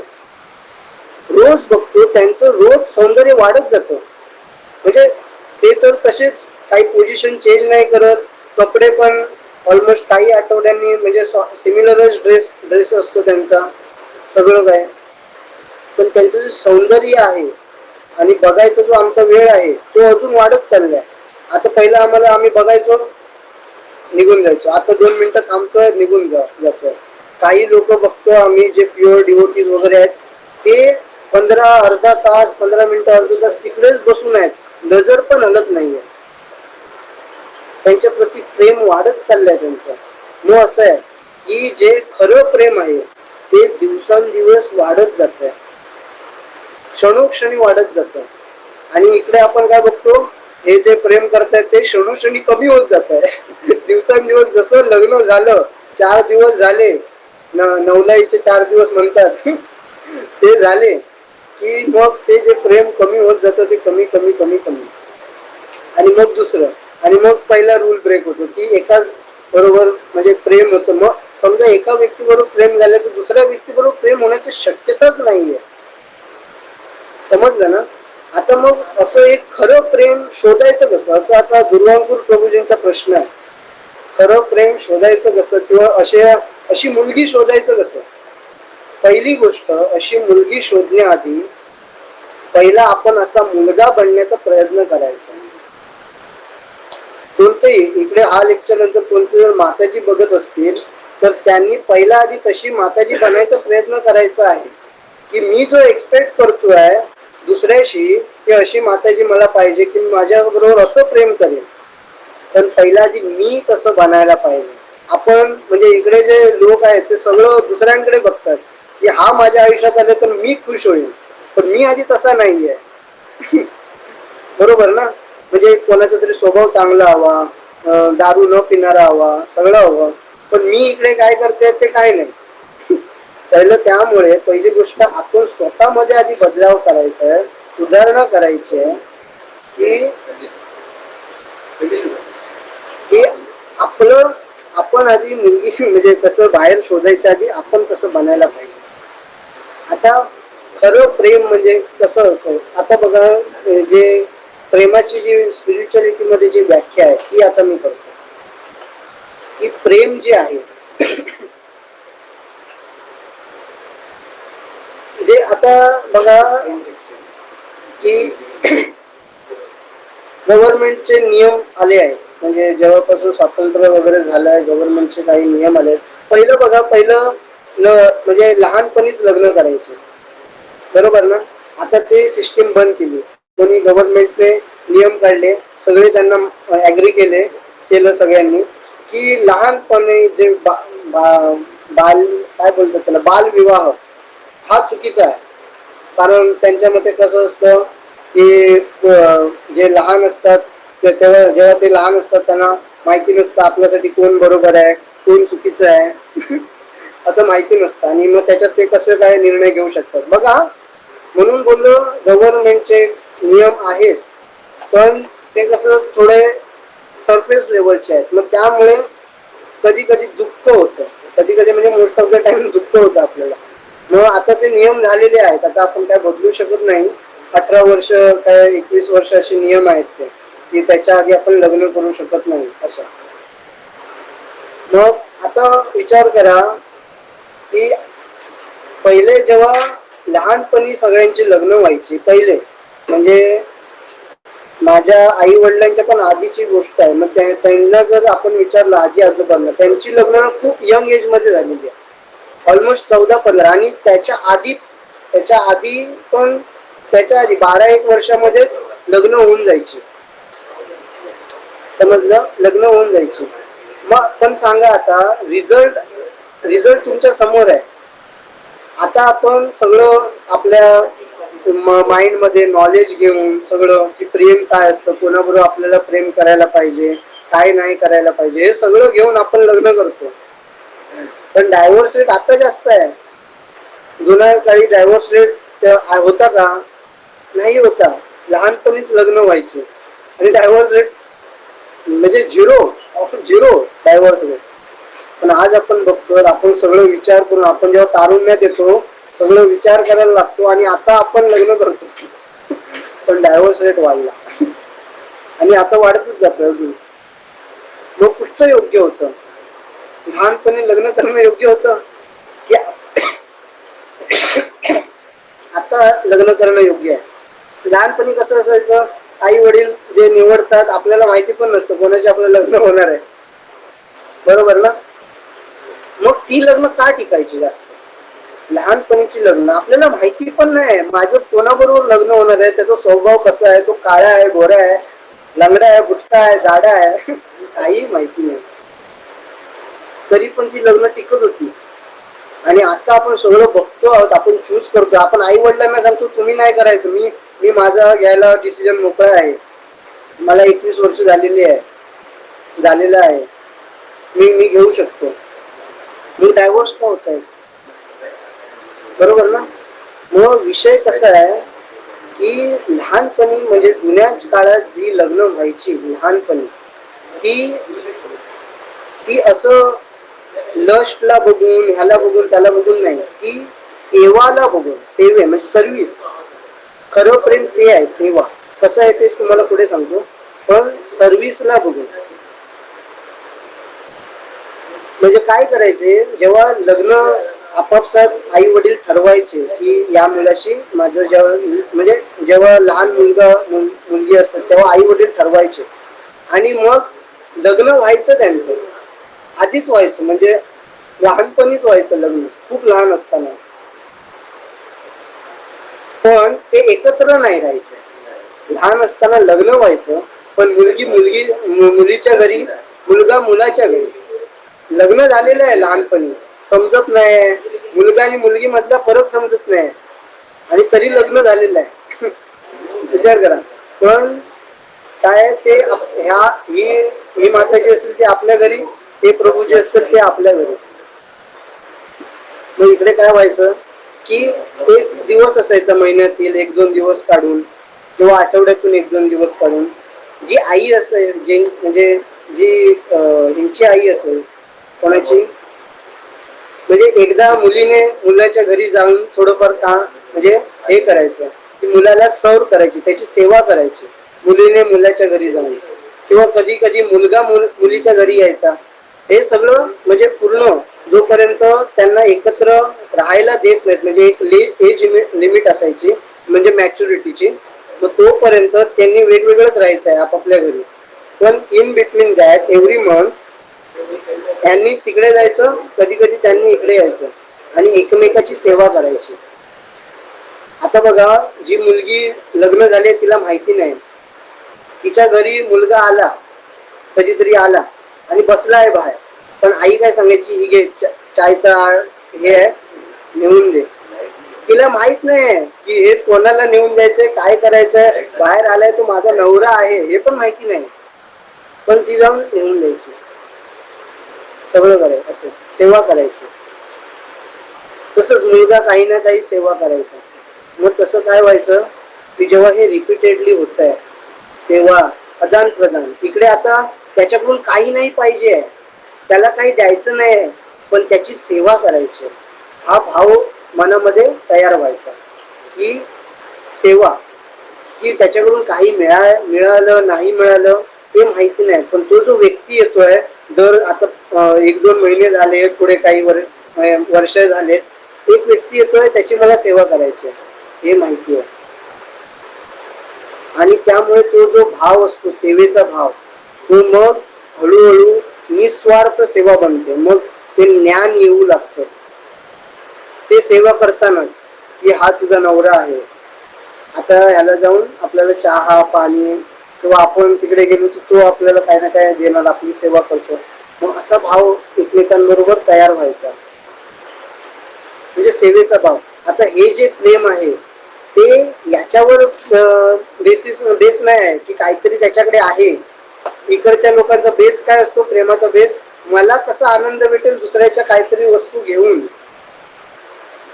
रोज बघतो, त्यांचं रोज सौंदर्य वाढत जातं. म्हणजे ते तर तसेच काही पोझिशन चेंज नाही करत, कपडे पण ऑलमोस्ट काही आठवड्यांनी म्हणजे सिमिलरच ड्रेस असतो त्यांचा, सगळं काय. पण त्यांचं जे सौंदर्य आहे आणि बघायचा जो आमचा वेळ आहे तो अजून वाढत चाललाय. आता पहिला आम्ही बघायचो, निघून जायचो, आता 2 मिनिटं थांबतोय, निघून जातोय. काही लोक बघतो आम्ही जे प्युअर डिवोटीज वगैरे आहेत, ते 15 अर्धा तास 15 मिनिटं अर्धा तास तिकडेच बसून आहेत, नजर पण हलत नाहीये. त्यांच्या प्रति प्रेम वाढत चाललंय त्यांचं. मग असं आहे की जे खरं प्रेम आहे ते दिवसांदिवस वाढत जात आहे, क्षणोक्षणी वाढत जात. आणि इकडे आपण काय बघतो, हे जे प्रेम करतायत ते क्षणोक्षणी कमी होत जात आहे दिवसांदिवस. जसं लग्न झालं, 4 दिवस झाले, नवलाईचे 4 दिवस म्हणतात ते झाले की मग ते जे प्रेम कमी होत जातं, ते कमी कमी कमी कमी. आणि मग दुसरं, आणि मग पहिला रूल ब्रेक होतो की एकाच बरोबर म्हणजे प्रेम होतं. मग समजा एका व्यक्तीबरोबर प्रेम झालं तर दुसऱ्या व्यक्तीबरोबर प्रेम होण्याची शक्यताच नाहीये. समजलं ना? आता मग असं एक खरं प्रेम शोधायचं कसं, असं आता दुर्वांकूर प्रभूजींचा प्रश्न आहे. खरं प्रेम शोधायचं कसं, किंवा अशी मुलगी शोधायचं कसं? पहिली गोष्ट, अशी मुलगी शोधण्याआधी पहिला आपण असा मुलगा बनण्याचा प्रयत्न करायचा. कोणतेही इकडे हा लेक्चर नंतर कोणते जर माताजी बघत असतील तर त्यांनी पहिला आधी तशी माताजी बनायचा प्रयत्न करायचा आहे की मी जो एक्सपेक्ट करतोय दुसऱ्याशी, की अशी माताजी मला पाहिजे की माझ्या बरोबर असं प्रेम करेल. पण पहिला आधी मी तसं बनायला पाहिजे. आपण म्हणजे इकडे जे लोक आहेत ते सगळं दुसऱ्यांकडे बघतात की हा माझ्या आयुष्यात आले तर मी खुश होईल, पण मी आधी तसा नाहीये बरोबर ना? म्हणजे कोणाचा तरी स्वभाव चांगला हवा, दारू न पिणारा हवा, सगळं हवं, पण मी इकडे काय करते ते काय नाही पहिलं. त्यामुळे पहिली गोष्ट आपण स्वतःमध्ये आधी बदलाव करायचा आहे, सुधारणा करायची आहे की आपण आधी मुलगी म्हणजे तसं बाहेर शोधायच्या आधी आपण तसं बनायला पाहिजे. आता खरं प्रेम म्हणजे कसं असं, आता बघा, जे प्रेमाची जी स्पिरिच्युअलिटी मध्ये जी व्याख्या आहे ती आता मी करतो की प्रेम जे आहे जे आता बघा की गव्हर्नमेंटचे नियम आले आहेत, म्हणजे जेव्हापासून स्वातंत्र्य वगैरे झालं आहे गव्हर्नमेंटचे काही नियम आले आहेत. पहिलं बघा, पहिलं म्हणजे लहानपणीच लग्न करायचे, बरोबर ना? आता ते सिस्टीम बंद केली. कोणी गव्हर्नमेंटचे नियम काढले, सगळे त्यांना ऍग्री केलं सगळ्यांनी की लहानपणी जे बाल काय बोलतात त्याला, बालविवाह हा चुकीचा आहे. कारण त्यांच्या मते कसं असतं की जे लहान असतात जेव्हा ते लहान असतात त्यांना माहिती नसतं आपल्यासाठी कोण बरोबर आहे कोण चुकीचं आहे असं माहिती नसतं, आणि मग त्याच्यात ते कसं काय निर्णय घेऊ शकतात. बघा, म्हणून बोललो गव्हर्नमेंटचे नियम आहेत, पण ते कसं थोडे सरफेस लेवलचे आहेत. मग त्यामुळे कधी कधी दुःख होतं, कधी कधी म्हणजे मोस्ट ऑफ द टाइम दुःख होतं आपल्याला. मग आता ते नियम झालेले आहेत, आता आपण काय बदलू शकत नाही. 18 वर्ष काय 21 वर्ष असे नियम आहेत ते, की त्याच्या आधी आपण लग्न करू शकत नाही असं. मग आता विचार करा की पहिले जेव्हा लहानपणी सगळ्यांची लग्न व्हायची, पहिले म्हणजे माझ्या आई वडिलांच्या पण आधीची गोष्ट आहे. मग त्यांना जर आपण विचारलं आजी आजोबांना, त्यांची लग्न खूप यंग एज मध्ये झालेली आहे, ऑलमोस्ट 14-15. आणि त्याच्या आधी पण त्याच्या आधी 12-1 वर्षामध्येच लग्न होऊन जायची. समजलं, लग्न होऊन जायची. मग पण सांगा आता, रिझल्ट तुमच्या समोर आहे. आता आपण सगळं आपल्या माइंड मध्ये नॉलेज घेऊन सगळं, की प्रेम काय असतं, कोणाबरोबर आपल्याला प्रेम करायला पाहिजे, काय नाही करायला पाहिजे, हे सगळं घेऊन आपण लग्न करतो. पण डायव्होर्स रेट आता जास्त आहे. जुन्या काळी डायव्होर्स रेट होता का? नाही होता. लहानपणीच लग्न व्हायचे आणि डायव्होर्स रेट म्हणजे झिरो डायव्होर्स रेट. पण आज आपण बघतो, आपण सगळं विचार करून, आपण जेव्हा तारुण्यात येतो सगळं विचार करायला लागतो आणि आता आपण लग्न करतो, पण डायव्होर्स रेट वाढला आणि आता वाढतच जातो अजून. मग कुठचं योग्य होतं? लहानपणी लग्न करणं योग्य होतं की आता लग्न करणं योग्य आहे? लहानपणी कसं असायचं, आई वडील जे निवडतात आपल्याला माहिती पण नसतं कोणाचे आपलं लग्न होणार आहे, बरोबर ना? मग ती लग्न का टिकायची जास्त? लहानपणीची लग्न आपल्याला माहिती पण नाही माझं कोणाबरोबर लग्न होणार आहे, त्याचा स्वभाव कसा आहे, तो काळा आहे, गोरा आहे, लंगडा आहे, बुट्टा आहे, जाडा आहे, काही माहिती नाही. तरी पण ती लग्न टिकत होती. आणि आता आपण सगळं बघतो आहोत, आपण चूज करतो. आपण आई वडिलांना सांगतो तुम्ही नाही करायचं, मी माझा घ्यायला डिसिजन मोकळा आहे, मला 21 वर्ष झालेलं आहे, मी घेऊ शकतो. मी डायव्होर्स का होत आहे? बरोबर ना? मग विषय कसा आहे की लहानपणी म्हणजे जुन्या काळात जी लग्न व्हायची लहानपणी, ती असं लस्टला बघून, ह्याला बघून, त्याला बघून नाही, ती सेवाला बघून, सेवे म्हणजे सर्व्हिस. खरं प्रेम ते आहे, सेवा. कसं आहे ते तुम्हाला पुढे सांगतो, पण सर्व्हिसला बघून. म्हणजे काय करायचे, जेव्हा लग्न आपापसात आई वडील ठरवायचे की या मुलाशी माझं, जेव्हा लहान मुलगी असतात तेव्हा आई वडील ठरवायचे आणि मग लग्न व्हायचं त्यांचं आधीच व्हायचं, म्हणजे लहानपणीच व्हायचं लग्न, खूप लहान असताना. पण ते एकत्र नाही राहायचं. लहान असताना लग्न व्हायचं, पण मुलीच्या घरी, मुलगा मुलाच्या घरी. लग्न झालेलं आहे लहानपणी, समजत नाही, मुलगा आणि मुलगी मधला फरक समजत नाही, आणि तरी लग्न झालेलं आहे. विचार करा. पण काय ते ही माता जी असेल ती आपल्या घरी, ते प्रभू जे असतात ते आपल्या घरी. मग इकडे काय व्हायचं की एक दिवस असायचा महिन्यातील 1-2 दिवस काढून, किंवा आठवड्यातून 1-2 दिवस काढून, जी आई असेल, म्हणजे जी हिंची आई असेल, कोणाची, म्हणजे एकदा मुलीने मुलाच्या घरी जाऊन थोडंफार काम म्हणजे हे करायचं, की मुलाला सर्व करायची, त्याची सेवा करायची मुलीने मुलाच्या घरी जाऊन, किंवा कधी कधी मुलगा मुलीच्या घरी यायचा. हे सगळं म्हणजे पूर्ण जोपर्यंत त्यांना एकत्र राहायला देत नाहीत, म्हणजे एक एज लिमिट असायची म्हणजे मॅच्युरिटीची, मग तोपर्यंत त्यांनी वेगवेगळंच राहायचं आहे आपापल्या घरी. पण in between that every month त्यांनी तिकडे जायचं, कधी कधी त्यांनी इकडे यायचं आणि एकमेकाची सेवा करायची. आता बघा, जी मुलगी लग्न झाले तिला माहिती नाही, तिच्या घरी मुलगा आला, कधीतरी आला आणि बसला आहे बाहेर, पण आई काय सांगायची, ही घे चायचा हे आहे, नेऊन दे. तिला माहित नाही की हे कोणाला नेऊन द्यायचंय, काय करायचंय, बाहेर आलाय तो माझा नवरा आहे हे पण माहिती नाही, पण ती जाऊन नेऊन द्यायची, सगळं करायचं, असं सेवा करायची. तसंच मुलगा काही ना काही सेवा करायचा. मग तसं काय व्हायचं की जेव्हा हे रिपीटेडली होत आहे सेवा आदान प्रदान, इकडे आता त्याच्याकडून काही नाही पाहिजे, त्याला काही द्यायचं नाही, पण त्याची सेवा करायची, हा भाव मनामध्ये तयार व्हायचा की सेवा, की त्याच्याकडून काही मिळालं नाही मिळालं ते माहिती नाही, पण तो जो व्यक्ती येतोय दर आता 1-2 महिने झाले, पुढे काही वर्ष झाले, एक व्यक्ती येतोय त्याची मला सेवा करायची हे माहिती आहे. आणि त्यामुळे तो जो भाव असतो सेवेचा भाव, तो मग हळूहळू निस्वार्थ सेवा बनते. मग ते ज्ञान येऊ लागतं ते सेवा करतानाच, की हा तुझा नवरा आहे, आता ह्याला जाऊन आपल्याला चहा पाणी, किंवा आपण तिकडे गेलो की तो आपल्याला काय ना काय देणार, आपली सेवा करतो. मग असा भाव एकमेकांबरोबर तयार व्हायचा, म्हणजे सेवेचा भाव. आता हे जे प्रेम आहे ते याच्यावर बेस नाही आहे की काहीतरी त्याच्याकडे आहे. इकडच्या लोकांचा बेस काय असतो, प्रेमाचा बेस, मला कसा आनंद भेटेल दुसऱ्याच्या काहीतरी वस्तू घेऊन,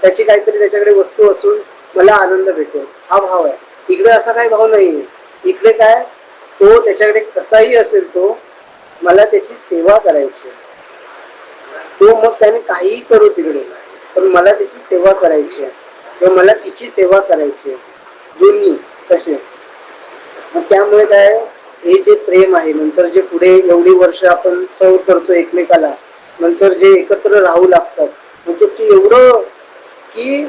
त्याची काहीतरी त्याच्याकडे वस्तू असून मला आनंद भेटेल, हा भाव आहे. इकडे असा काही भाव नाहीये. इकडे काय, तो त्याच्याकडे कसाही असेल, तो मला त्याची सेवा करायची, तो मग त्याने काहीही करू तिकडे, पण मला त्याची सेवा करायची आहे किंवा मला तिची सेवा करायची आहे, दोन्ही तसे. मग त्यामुळे काय, हे जे प्रेम आहे, नंतर जे पुढे एवढी वर्ष आपण सर्व करतो एकमेकाला, नंतर जे एकत्र राहू लागतात, म्हणजे की एवढं की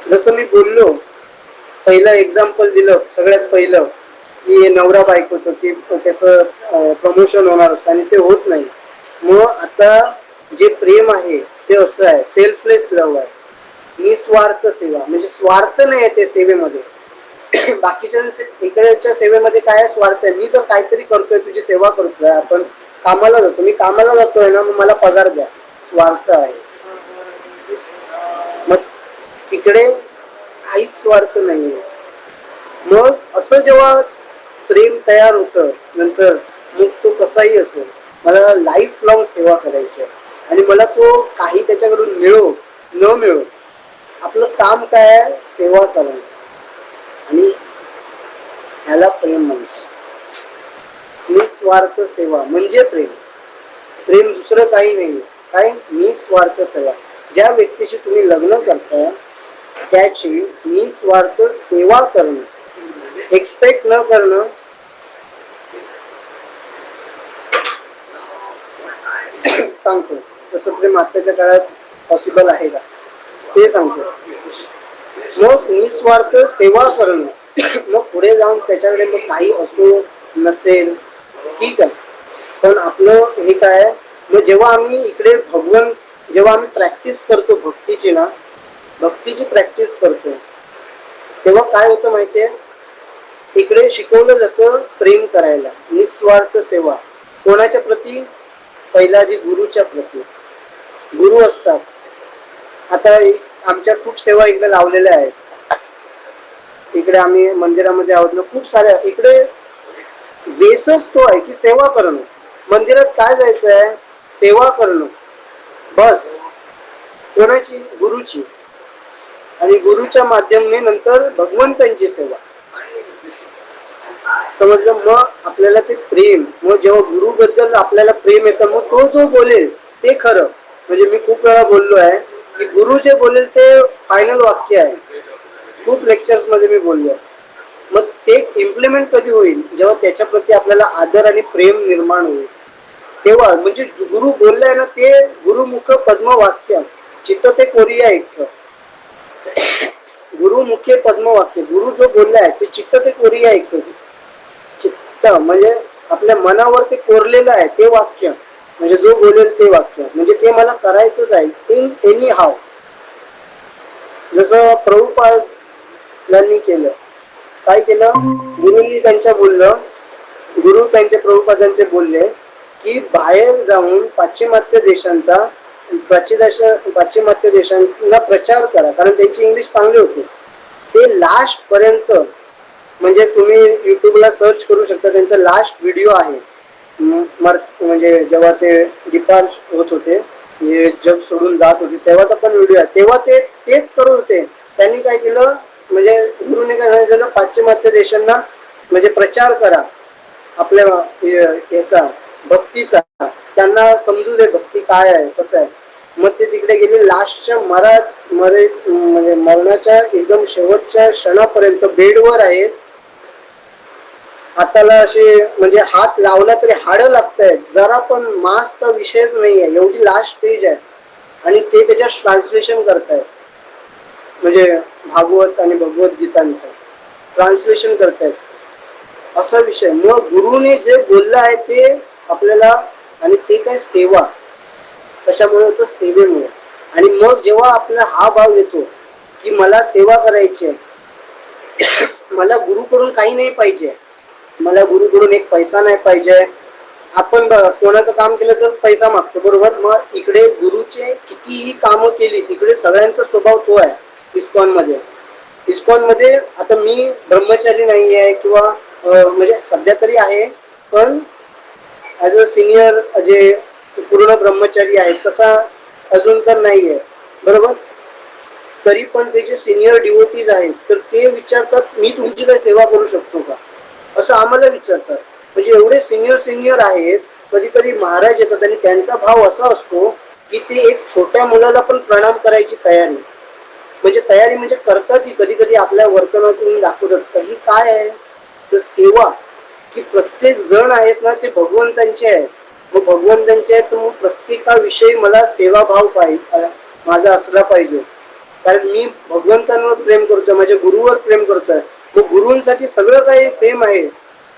जसं मी बोललो, पहिलं एक्झाम्पल दिलं सगळ्यात पहिलं की नवरा बायकोचं, की त्याचं प्रमोशन होणार असतं आणि ते होत नाही. मग आता जे प्रेम आहे ते असं आहे, सेल्फलेस लव्ह आहे, निस्वार्थ सेवा, म्हणजे स्वार्थ नाही आहे ते सेवेमध्ये. बाकीच्या इकडेच्या सेवेमध्ये काय स्वार्थ आहे, मी जर काहीतरी करतोय, तुझी सेवा करतोय, आपण कामाला जातो, मी कामाला जातोय ना, मग मला पगार द्या, स्वार्थ आहे. मग तिकडे काहीच स्वार्थ नाहीये. मग असं जेव्हा प्रेम तयार होतं नंतर, मग तो कसाही असो, मला लाईफ लॉंग सेवा करायची आहे, आणि मला तो काही त्याच्याकडून मिळो न मिळो, आपलं काम काय आहे, सेवा करणं, आणि ह्याला प्रेम म्हणतात. निस्वार्थ सेवा म्हणजे प्रेम. प्रेम दुसरं काही नाही, काय, निस्वार्थ सेवा. ज्या व्यक्तीशी तुम्ही लग्न करताय त्याची निस्वार्थ सेवा करणं, एक्सपेक्ट न करणं, सांगतो तसं प्रेम आत्ताच्या काळात पॉसिबल आहे का ते सांगतो. मग निस्वार्थ सेवा करणं, मग पुढे जाऊन त्याच्याकडे मग काही असो नसेल ठीक आहे, पण आपलं हे काय, मग जेव्हा आम्ही इकडे जेव्हा आम्ही प्रॅक्टिस करतो भक्तीची ना, भक्तीची प्रॅक्टिस करतो, तेव्हा काय होतं माहितीये, इकडे शिकवलं जातं प्रेम करायला, निस्वार्थ सेवा. कोणाच्या प्रती, पहिला आधी गुरुच्या प्रती. गुरु असतात, आता आमच्या खूप सेवा इकडे लावलेल्या आहेत, इकडे आम्ही मंदिरामध्ये आहोत ना, खूप साऱ्या इकडे बेसच तो आहे की सेवा करणं. मंदिरात काय जायचं आहे, सेवा करणं बस. कोणाची, गुरुची, आणि गुरुच्या माध्यमाने नंतर भगवंतांची सेवा, समजलं. मग आपल्याला ते प्रेम, मग जेव्हा गुरु बद्दल आपल्याला प्रेम येतं, मग तो जो बोलेल ते खरं. म्हणजे मी खूप वेळा बोललो आहे की गुरु जे बोलेल ते फायनल वाक्य आहे, खूप लेक्चर्स मध्ये मी बोललो आहे. मग ते इम्प्लिमेंट कधी होईल, जेव्हा त्याच्या प्रती आपल्याला आदर आणि प्रेम निर्माण होईल, तेव्हा. म्हणजे गुरु बोललाय ना, ते गुरुमुख पद्म वाक्य, चित्त ते कोरिया एक, गुरुमुखे पद्म वाक्य, गुरु जो बोललाय ते चित्त ते कोरिया एक, चित्त म्हणजे आपल्या मनावर ते कोरलेलं आहे ते वाक्य, म्हणजे जो बोलेल ते वाक्य, म्हणजे ते मला करायचंच आहे इन एनी हाव. जसं प्रभुपादांनी केलं, काय केलं, गुरुंनी त्यांच्या बोललं, गुरु त्यांचे प्रभुपादांचे बोलले की बाहेर जाऊन पाश्चिमात्य देशांना प्रचार करा, कारण त्यांची इंग्लिश चांगली होती. ते लास्ट पर्यंत, म्हणजे तुम्ही युट्यूबला सर्च करू शकता, त्यांचा लास्ट व्हिडिओ आहे, म्हणजे जेव्हा ते डिपार्च होत होते, म्हणजे जग सोडून जात होते तेव्हाचा पण व्हिडिओ आहे. तेव्हा ते तेच करत होते. त्यांनी काय केलं, म्हणजे गुरुने काय सांगितलं, पाश्चिमात्य देशांना म्हणजे प्रचार करा आपल्या याचा भक्तीचा, त्यांना समजू दे भक्ती काय आहे कसं आहे. मग ते तिकडे गेले. लास्टच्या म्हणजे मरणाच्या एकदम शेवटच्या क्षणापर्यंत बेडवर आहेत. हाताला असे म्हणजे हात लावला तरी हाडं लागतायत, जरा पण मासचा विषयच नाही आहे, एवढी लास्ट स्टेज आहे. आणि ते त्याच्यात ट्रान्सलेशन करतायत, म्हणजे भागवत आणि भगवद्गीतांचं ट्रान्सलेशन करतायत, असा विषय. मग गुरुने जे बोललं आहे ते आपल्याला, आणि ते काय सेवा, कशामुळे होतं, सेवेमुळे. आणि मग जेव्हा आपला हा भाव येतो की मला सेवा करायची आहे, मला गुरुकडून काही नाही पाहिजे, मला गुरुकडून एक पैसा नाही पाहिजे. आपण कोणाचं काम केलं तर पैसा मागतो, बरोबर. मग इकडे गुरुचे कितीही कामं केली, तिकडे सगळ्यांचा स्वभाव तो आहे. इस्कॉन मध्ये आता मी ब्रह्मचारी नाही आहे किंवा म्हणजे सध्या तरी आहे, पण ॲज अ सिनियर जे पूर्ण ब्रह्मचारी आहेत तसा अजून तर नाही आहे, बरोबर. तरी पण ते जे सिनियर डिवोटीज आहेत तर ते विचारतात मी तुमची काय सेवा करू शकतो का, असं आम्हाला विचारतात. म्हणजे एवढे सिनियर आहेत. कधी कधी महाराज येतात आणि त्यांचा भाव असा असतो की ते एक छोट्या मुलाला पण प्रणाम करायची तयारी, म्हणजे तयारी म्हणजे करतात ती, कधी कधी आपल्या वर्तनातून दाखवतात. काही काय आहे तर सेवा, की प्रत्येक जण आहेत ना ते भगवंतांचे आहेत. मग भगवंतांचे आहेत तर मग प्रत्येकाविषयी मला सेवाभाव पाहिजे, माझा असला पाहिजे. कारण मी भगवंतांवर प्रेम करतोय, माझ्या गुरुवर प्रेम करतोय. मग गुरूंसाठी सगळं काही सेम आहे,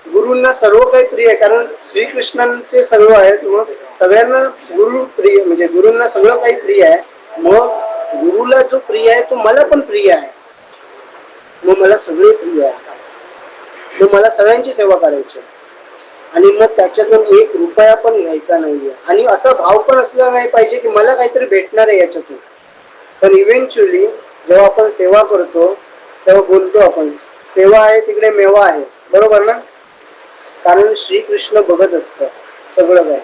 गुरूंना सर्व काही प्रिय आहे, कारण श्रीकृष्णांचे सर्व आहेत. मग सगळ्यांना गुरु प्रिय, म्हणजे गुरूंना सगळं काही प्रिय आहे. मग गुरुला जो प्रिय आहे तो मला पण प्रिय आहे, मग मला सगळे प्रिय आहे, मग मला सगळ्यांची सेवा करायची. आणि मग त्याच्यातून एक रुपया पण घ्यायचा नाहीये, आणि असा भाव पण असला नाही पाहिजे की मला काहीतरी भेटणार आहे याच्यातून. पण इव्हेंच्युअली जेव्हा आपण सेवा करतो तेव्हा बोलतो आपण सेवा आहे तिकडे मेवा आहे, बरोबर ना. कारण श्रीकृष्ण बघत असतात सगळं काय.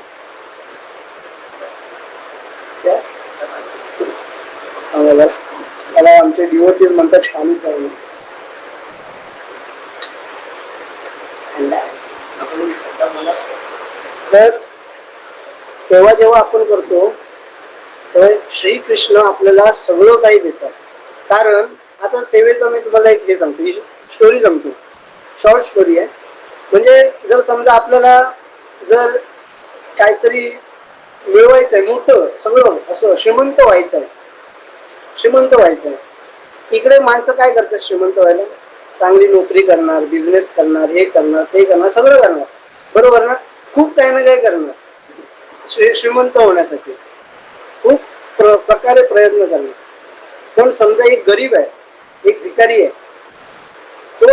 मला आमचे डिवोटीज म्हणतात शांत पाहिजे. तर सेवा जेव्हा आपण करतो तेव्हा श्रीकृष्ण आपल्याला सगळं काही देतात. कारण आता सेवेचं मी तुम्हाला एक हे सांगतो, स्टोरी सांगतो, शॉर्ट स्टोरी आहे. म्हणजे जर समजा आपल्याला जर काहीतरी मिळवायचं आहे, मोठं सगळं असं श्रीमंत व्हायचं आहे, इकडे माणसं काय करतात श्रीमंत व्हायला, चांगली नोकरी करणार, बिझनेस करणार, हे करणार ते करणार, सगळं करणार, बरोबर ना. खूप काही ना काही करणार श्रीमंत होण्यासाठी, खूप प्रकारे प्रयत्न करणार. पण समजा एक गरीब आहे, एक भिकारी आहे, तो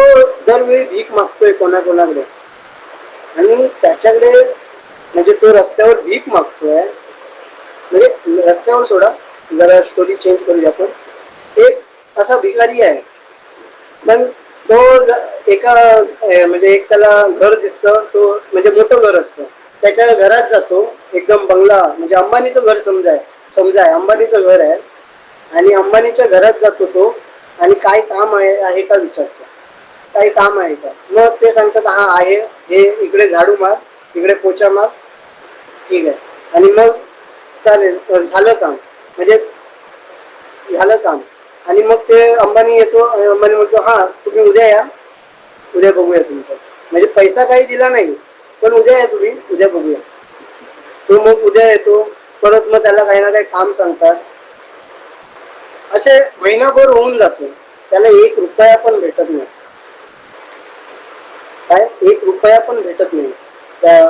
दरवेळी भीक मागतोय कोणाकोणाकडे, आणि त्याच्याकडे म्हणजे तो रस्त्यावर भीक मागतोय, म्हणजे रस्त्यावर सोडा, जरा स्टोरी चेंज करूया आपण. एक असा भिकारी आहे, पण तो एका म्हणजे एक त्याला घर दिसतं, तो म्हणजे मोठं घर असतं, त्याच्या घरात जातो, एकदम बंगला, म्हणजे अंबानीचं घर समजाय अंबानीचं घर आहे, आणि अंबानीच्या घरात जातो तो, आणि काय काम आहे का विचारतो, काही काम आहे का. मग ते सांगतात हा आहे, हे इकडे झाडू मार, इकडे पोचा मार, ठीक आहे. आणि मग चालेल, झालं काम, म्हणजे झालं काम. आणि मग ते अंबानी येतो, अंबानी म्हणतो हा तुम्ही उद्या या, उद्या बघूया तुमचं, म्हणजे पैसा काही दिला नाही, पण उद्या या तुम्ही, उद्या बघूया. तो मग उद्या येतो, परत मग त्याला काही ना काही काम सांगतात, असे महिनाभर होऊन जातो, त्याला एक रुपया पण भेटत नाही. काय एक रुपया पण भेटत नाही त्या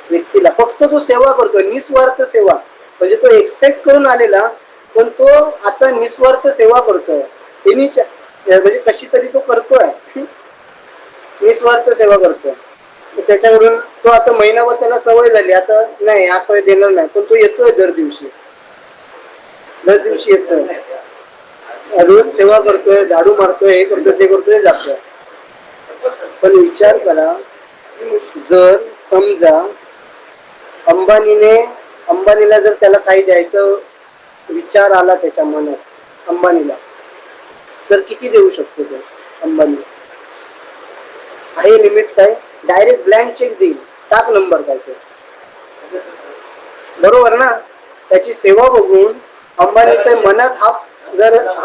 व्यक्तीला, फक्त तो सेवा करतोय, निस्वार्थ सेवा. म्हणजे तो एक्सपेक्ट करून आलेला, पण तो आता निस्वार्थ सेवा करतोय, म्हणजे कशी तरी तो करतोय, निस्वार्थ सेवा करतोय. त्याच्यावरून तो आता महिनाभर त्याला सवय झाली, आता नाही आता देणार नाही, पण तो येतोय दर दिवशी येतोय, रोज सेवा करतोय, झाडू मारतोय, हे करतोय ते करतोय, जातोय. पण विचार करा, जर समजा अंबानीला जर त्याला काही द्यायचं विचार आला त्याच्या मनात, अंबानीला, तर किती देऊ शकतो तो अंबानी? आहे लिमिट काय? डायरेक्ट ब्लँक चेक देईल, टाक नंबर काय ते, बरोबर ना? त्याची सेवा बघून अंबानीच्या मनात हा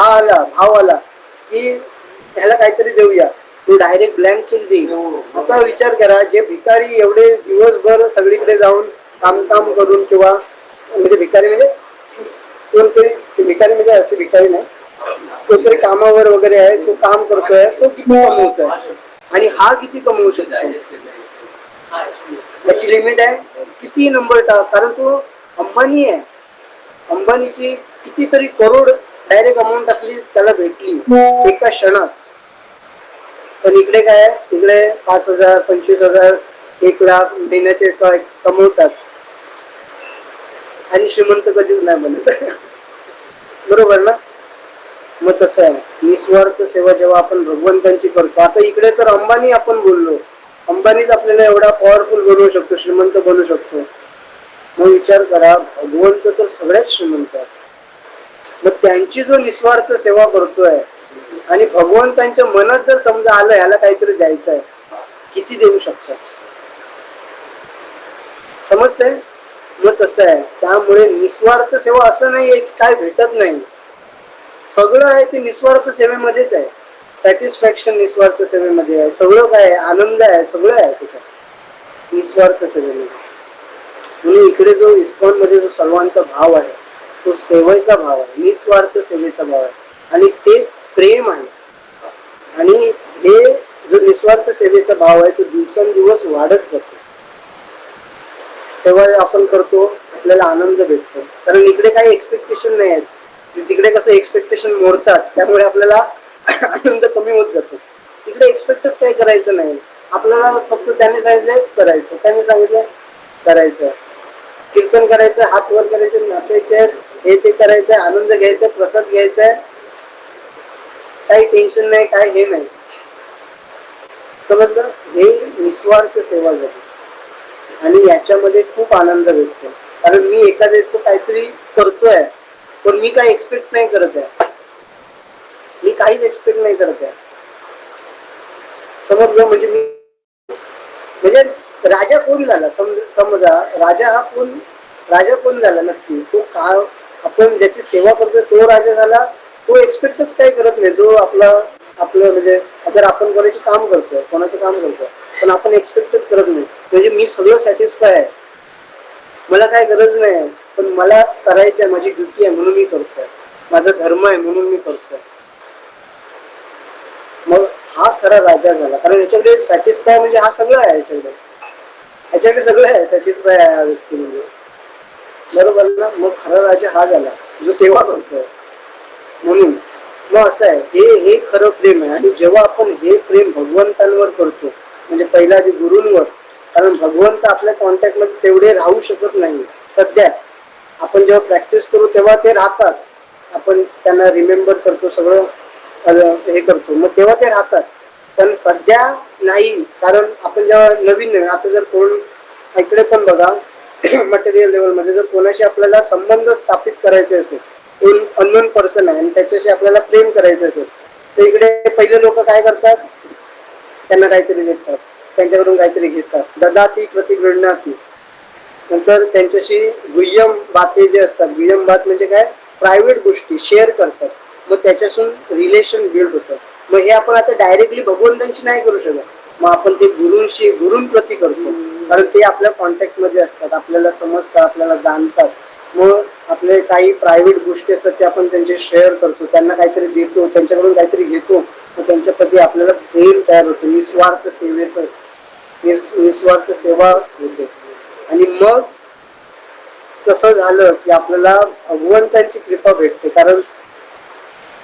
आला, भाव आला की ह्याला काहीतरी देऊया, तो डायरेक्ट ब्लँक चेक देईल. आता विचार करा, जे भिकारी एवढे दिवसभर सगळीकडे जाऊन काम करून, किंवा म्हणजे भिकारी म्हणजे कोणतरी भिकारी म्हणजे असे भिकारी नाही, कोणतरी कामावर वगैरे आहे, तो काम करतोय, तो किती कमवतोय आणि हा किती कमवू शकतो? याची लिमिट आहे. किती नंबर टाक, कारण तो अंबानी आहे. अंबानीची कितीतरी करोड डायरेक्ट अमाऊंट टाकली त्याला भेटली एका क्षणात. पण इकडे काय आहे, इकडे 5,000 25,000 1,00,000 महिन्याचे कमवतात आणि श्रीमंत कधीच नाही बनत. बरोबर ना? मग तसं आहे, निस्वार्थ सेवा जेव्हा आपण भगवंतांची करतो. आता इकडे तर अंबानी आपण बोललो, अंबानीच आपल्याला एवढा पॉवरफुल बनवू शकतो, श्रीमंत बनवू शकतो. मग विचार करा, भगवंत तर सगळ्यात श्रीमंत आहे. मग त्यांची जो निस्वार्थ सेवा करतोय आणि भगवंतांच्या मनात जर समजा आलं ह्याला काहीतरी द्यायचं आहे, किती देऊ शकतात? समजतंय? मग तसं आहे. त्यामुळे निस्वार्थ सेवा असं नाहीये की काय भेटत नाही, सगळं आहे ते निस्वार्थ सेवेमध्येच आहे. सॅटिस्फॅक्शन निस्वार्थ सेवेमध्ये आहे, सगळं काय आहे, आनंद आहे, सगळं आहे त्याच्यात निस्वार्थ सेवेमध्ये. म्हणून इकडे जो इस्कॉन मध्ये जो सर्वांचा भाव आहे तो सेवेचा भाव आहे, निस्वार्थ सेवेचा भाव आहे, आणि तेच प्रेम आहे. आणि हे जो निस्वार्थ सेवेचा भाव आहे तो दिवसेंदिवस वाढत जातो. सेवा आपण करतो, आपल्याला आनंद भेटतो, कारण इकडे काही एक्सपेक्टेशन नाही आहेत. तिकडे कसं एक्सपेक्टेशन मोडतात, त्यामुळे आपल्याला आनंद कमी होत जातो. इकडे एक्सपेक्टच काही करायचं नाही, आपल्याला फक्त त्यांनी सांगितलं करायचं, त्यांनी सांगितलं करायचं, कीर्तन करायचं, हात वर करायचे, नाचायचे, हे ते करायचं, आनंद घ्यायचा, प्रसाद घ्यायचा, काही टेन्शन नाही, काय हे नाही. समजलं? हे निस्वार्थ सेवा झाली आणि याच्यामध्ये खूप आनंद भेटतो. कारण मी एखाद्याचं काहीतरी करतोय, पण मी काही एक्सपेक्ट नाही करत आहे, मी काहीच एक्सपेक्ट नाही करत आहे. समजलं? म्हणजे राजा कोण झाला? समजा राजा हा कोण, राजा कोण झाला नक्की? तो का आपण ज्याची सेवा करतोय तो राजा झाला. तो एक्सपेक्टच काही करत नाही, जो आपलं म्हणजे जर आपण कोणाचे काम करतोय, कोणाचं काम करतोय, पण आपण एक्सपेक्टच करत नाही, म्हणजे मी सगळं सॅटिस्फाय आहे, मला काय गरज नाही, पण मला करायचं आहे, माझी ड्युटी आहे म्हणून मी करतोय, माझा धर्म आहे म्हणून मी करतोय. मग हा खरा राजा झाला, कारण याच्याकडे सॅटिस्फाय म्हणजे हा सगळं आहे, याच्याकडे सगळं आहे, सॅटिस्फाय आहे हा व्यक्ती म्हणजे. बरोबर ना? मग खरा राजा हा झाला जो सेवा करतोय. म्हणून मग असं आहे, हे खरं प्रेम आहे. आणि जेव्हा आपण हे प्रेम भगवंतांवर करतो, म्हणजे पहिला आधी गुरूंवर, कारण भगवंत आपल्या कॉन्टॅक्ट मध्ये तेवढे राहू शकत नाही सध्या. आपण जेव्हा प्रॅक्टिस करू तेव्हा ते राहतात, आपण त्यांना रिमेंबर करतो, सगळं हे करतो, मग तेव्हा ते राहतात, पण सध्या नाही. कारण आपण जेव्हा नवीन आता जर कोण इकडे पण बघा, मटेरियल लेवलमध्ये जर कोणाशी आपल्याला संबंध स्थापित करायचे असेल, कोण अननोन पर्सन आहे आणि त्याच्याशी आपल्याला प्रेम करायचं असेल, तर इकडे पहिले लोक काय करतात, त्यांना काहीतरी देतात, त्यांच्याकडून काहीतरी घेतात, ददाती प्रतिगृह्णाती. नंतर त्यांच्याशी गुह्यम बाते जे असतात, गुह्यम बात म्हणजे काय, प्रायव्हेट गोष्टी शेअर करतात, मग त्याच्यासून रिलेशन बिल्ड होतं. मग हे आपण आता डायरेक्टली भगवंतांशी नाही करू शकत, मग आपण ते गुरूंप्रती करतो, कारण ते आपल्या कॉन्टॅक्ट मध्ये असतात, आपल्याला समजतात, आपल्याला जाणतात. मग आपले काही प्रायव्हेट गोष्टी असतात ते आपण त्यांचे शेअर करतो, त्यांना काहीतरी देतो, त्यांच्याकडून काहीतरी घेतो, मग त्यांच्याप्रती आपल्याला प्रेम तयार होतं, निस्वार्थ सेवेचं, निस्वार्थ सेवा होते. आणि मग तसं झालं की आपल्याला भगवंतांची कृपा भेटते, कारण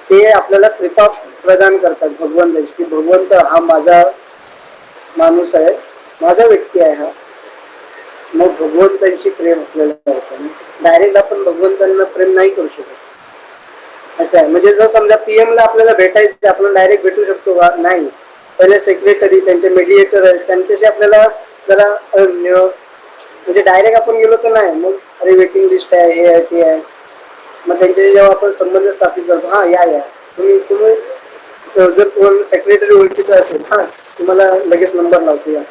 ते आपल्याला कृपा प्रदान करतात भगवंतांची, की भगवंत हा माझा माणूस आहे, माझा व्यक्ती आहे हा. मग भगवंतांची प्रेम आपल्याला करतात. डायरेक्ट आपण भगवंतांना प्रेम नाही करू शकत, असं आहे. म्हणजे जर समजा PM ला आपल्याला भेटायचं, आपण डायरेक्ट भेटू शकतो का? नाही. पहिले सेक्रेटरी, त्यांचे मीडिएटर आहेत, त्यांच्याशी आपल्याला जरा म्हणजे डायरेक्ट आपण गेलो तर नाही, मग अरे वेटिंग लिस्ट आहे, हे आहे, ते आहे. मग त्यांच्याशी जेव्हा आपण संबंध स्थापित करतो, हा या तुम्ही जर कोण सेक्रेटरी ओळखीचा असेल, हा तुम्हाला लगेच नंबर लावतो या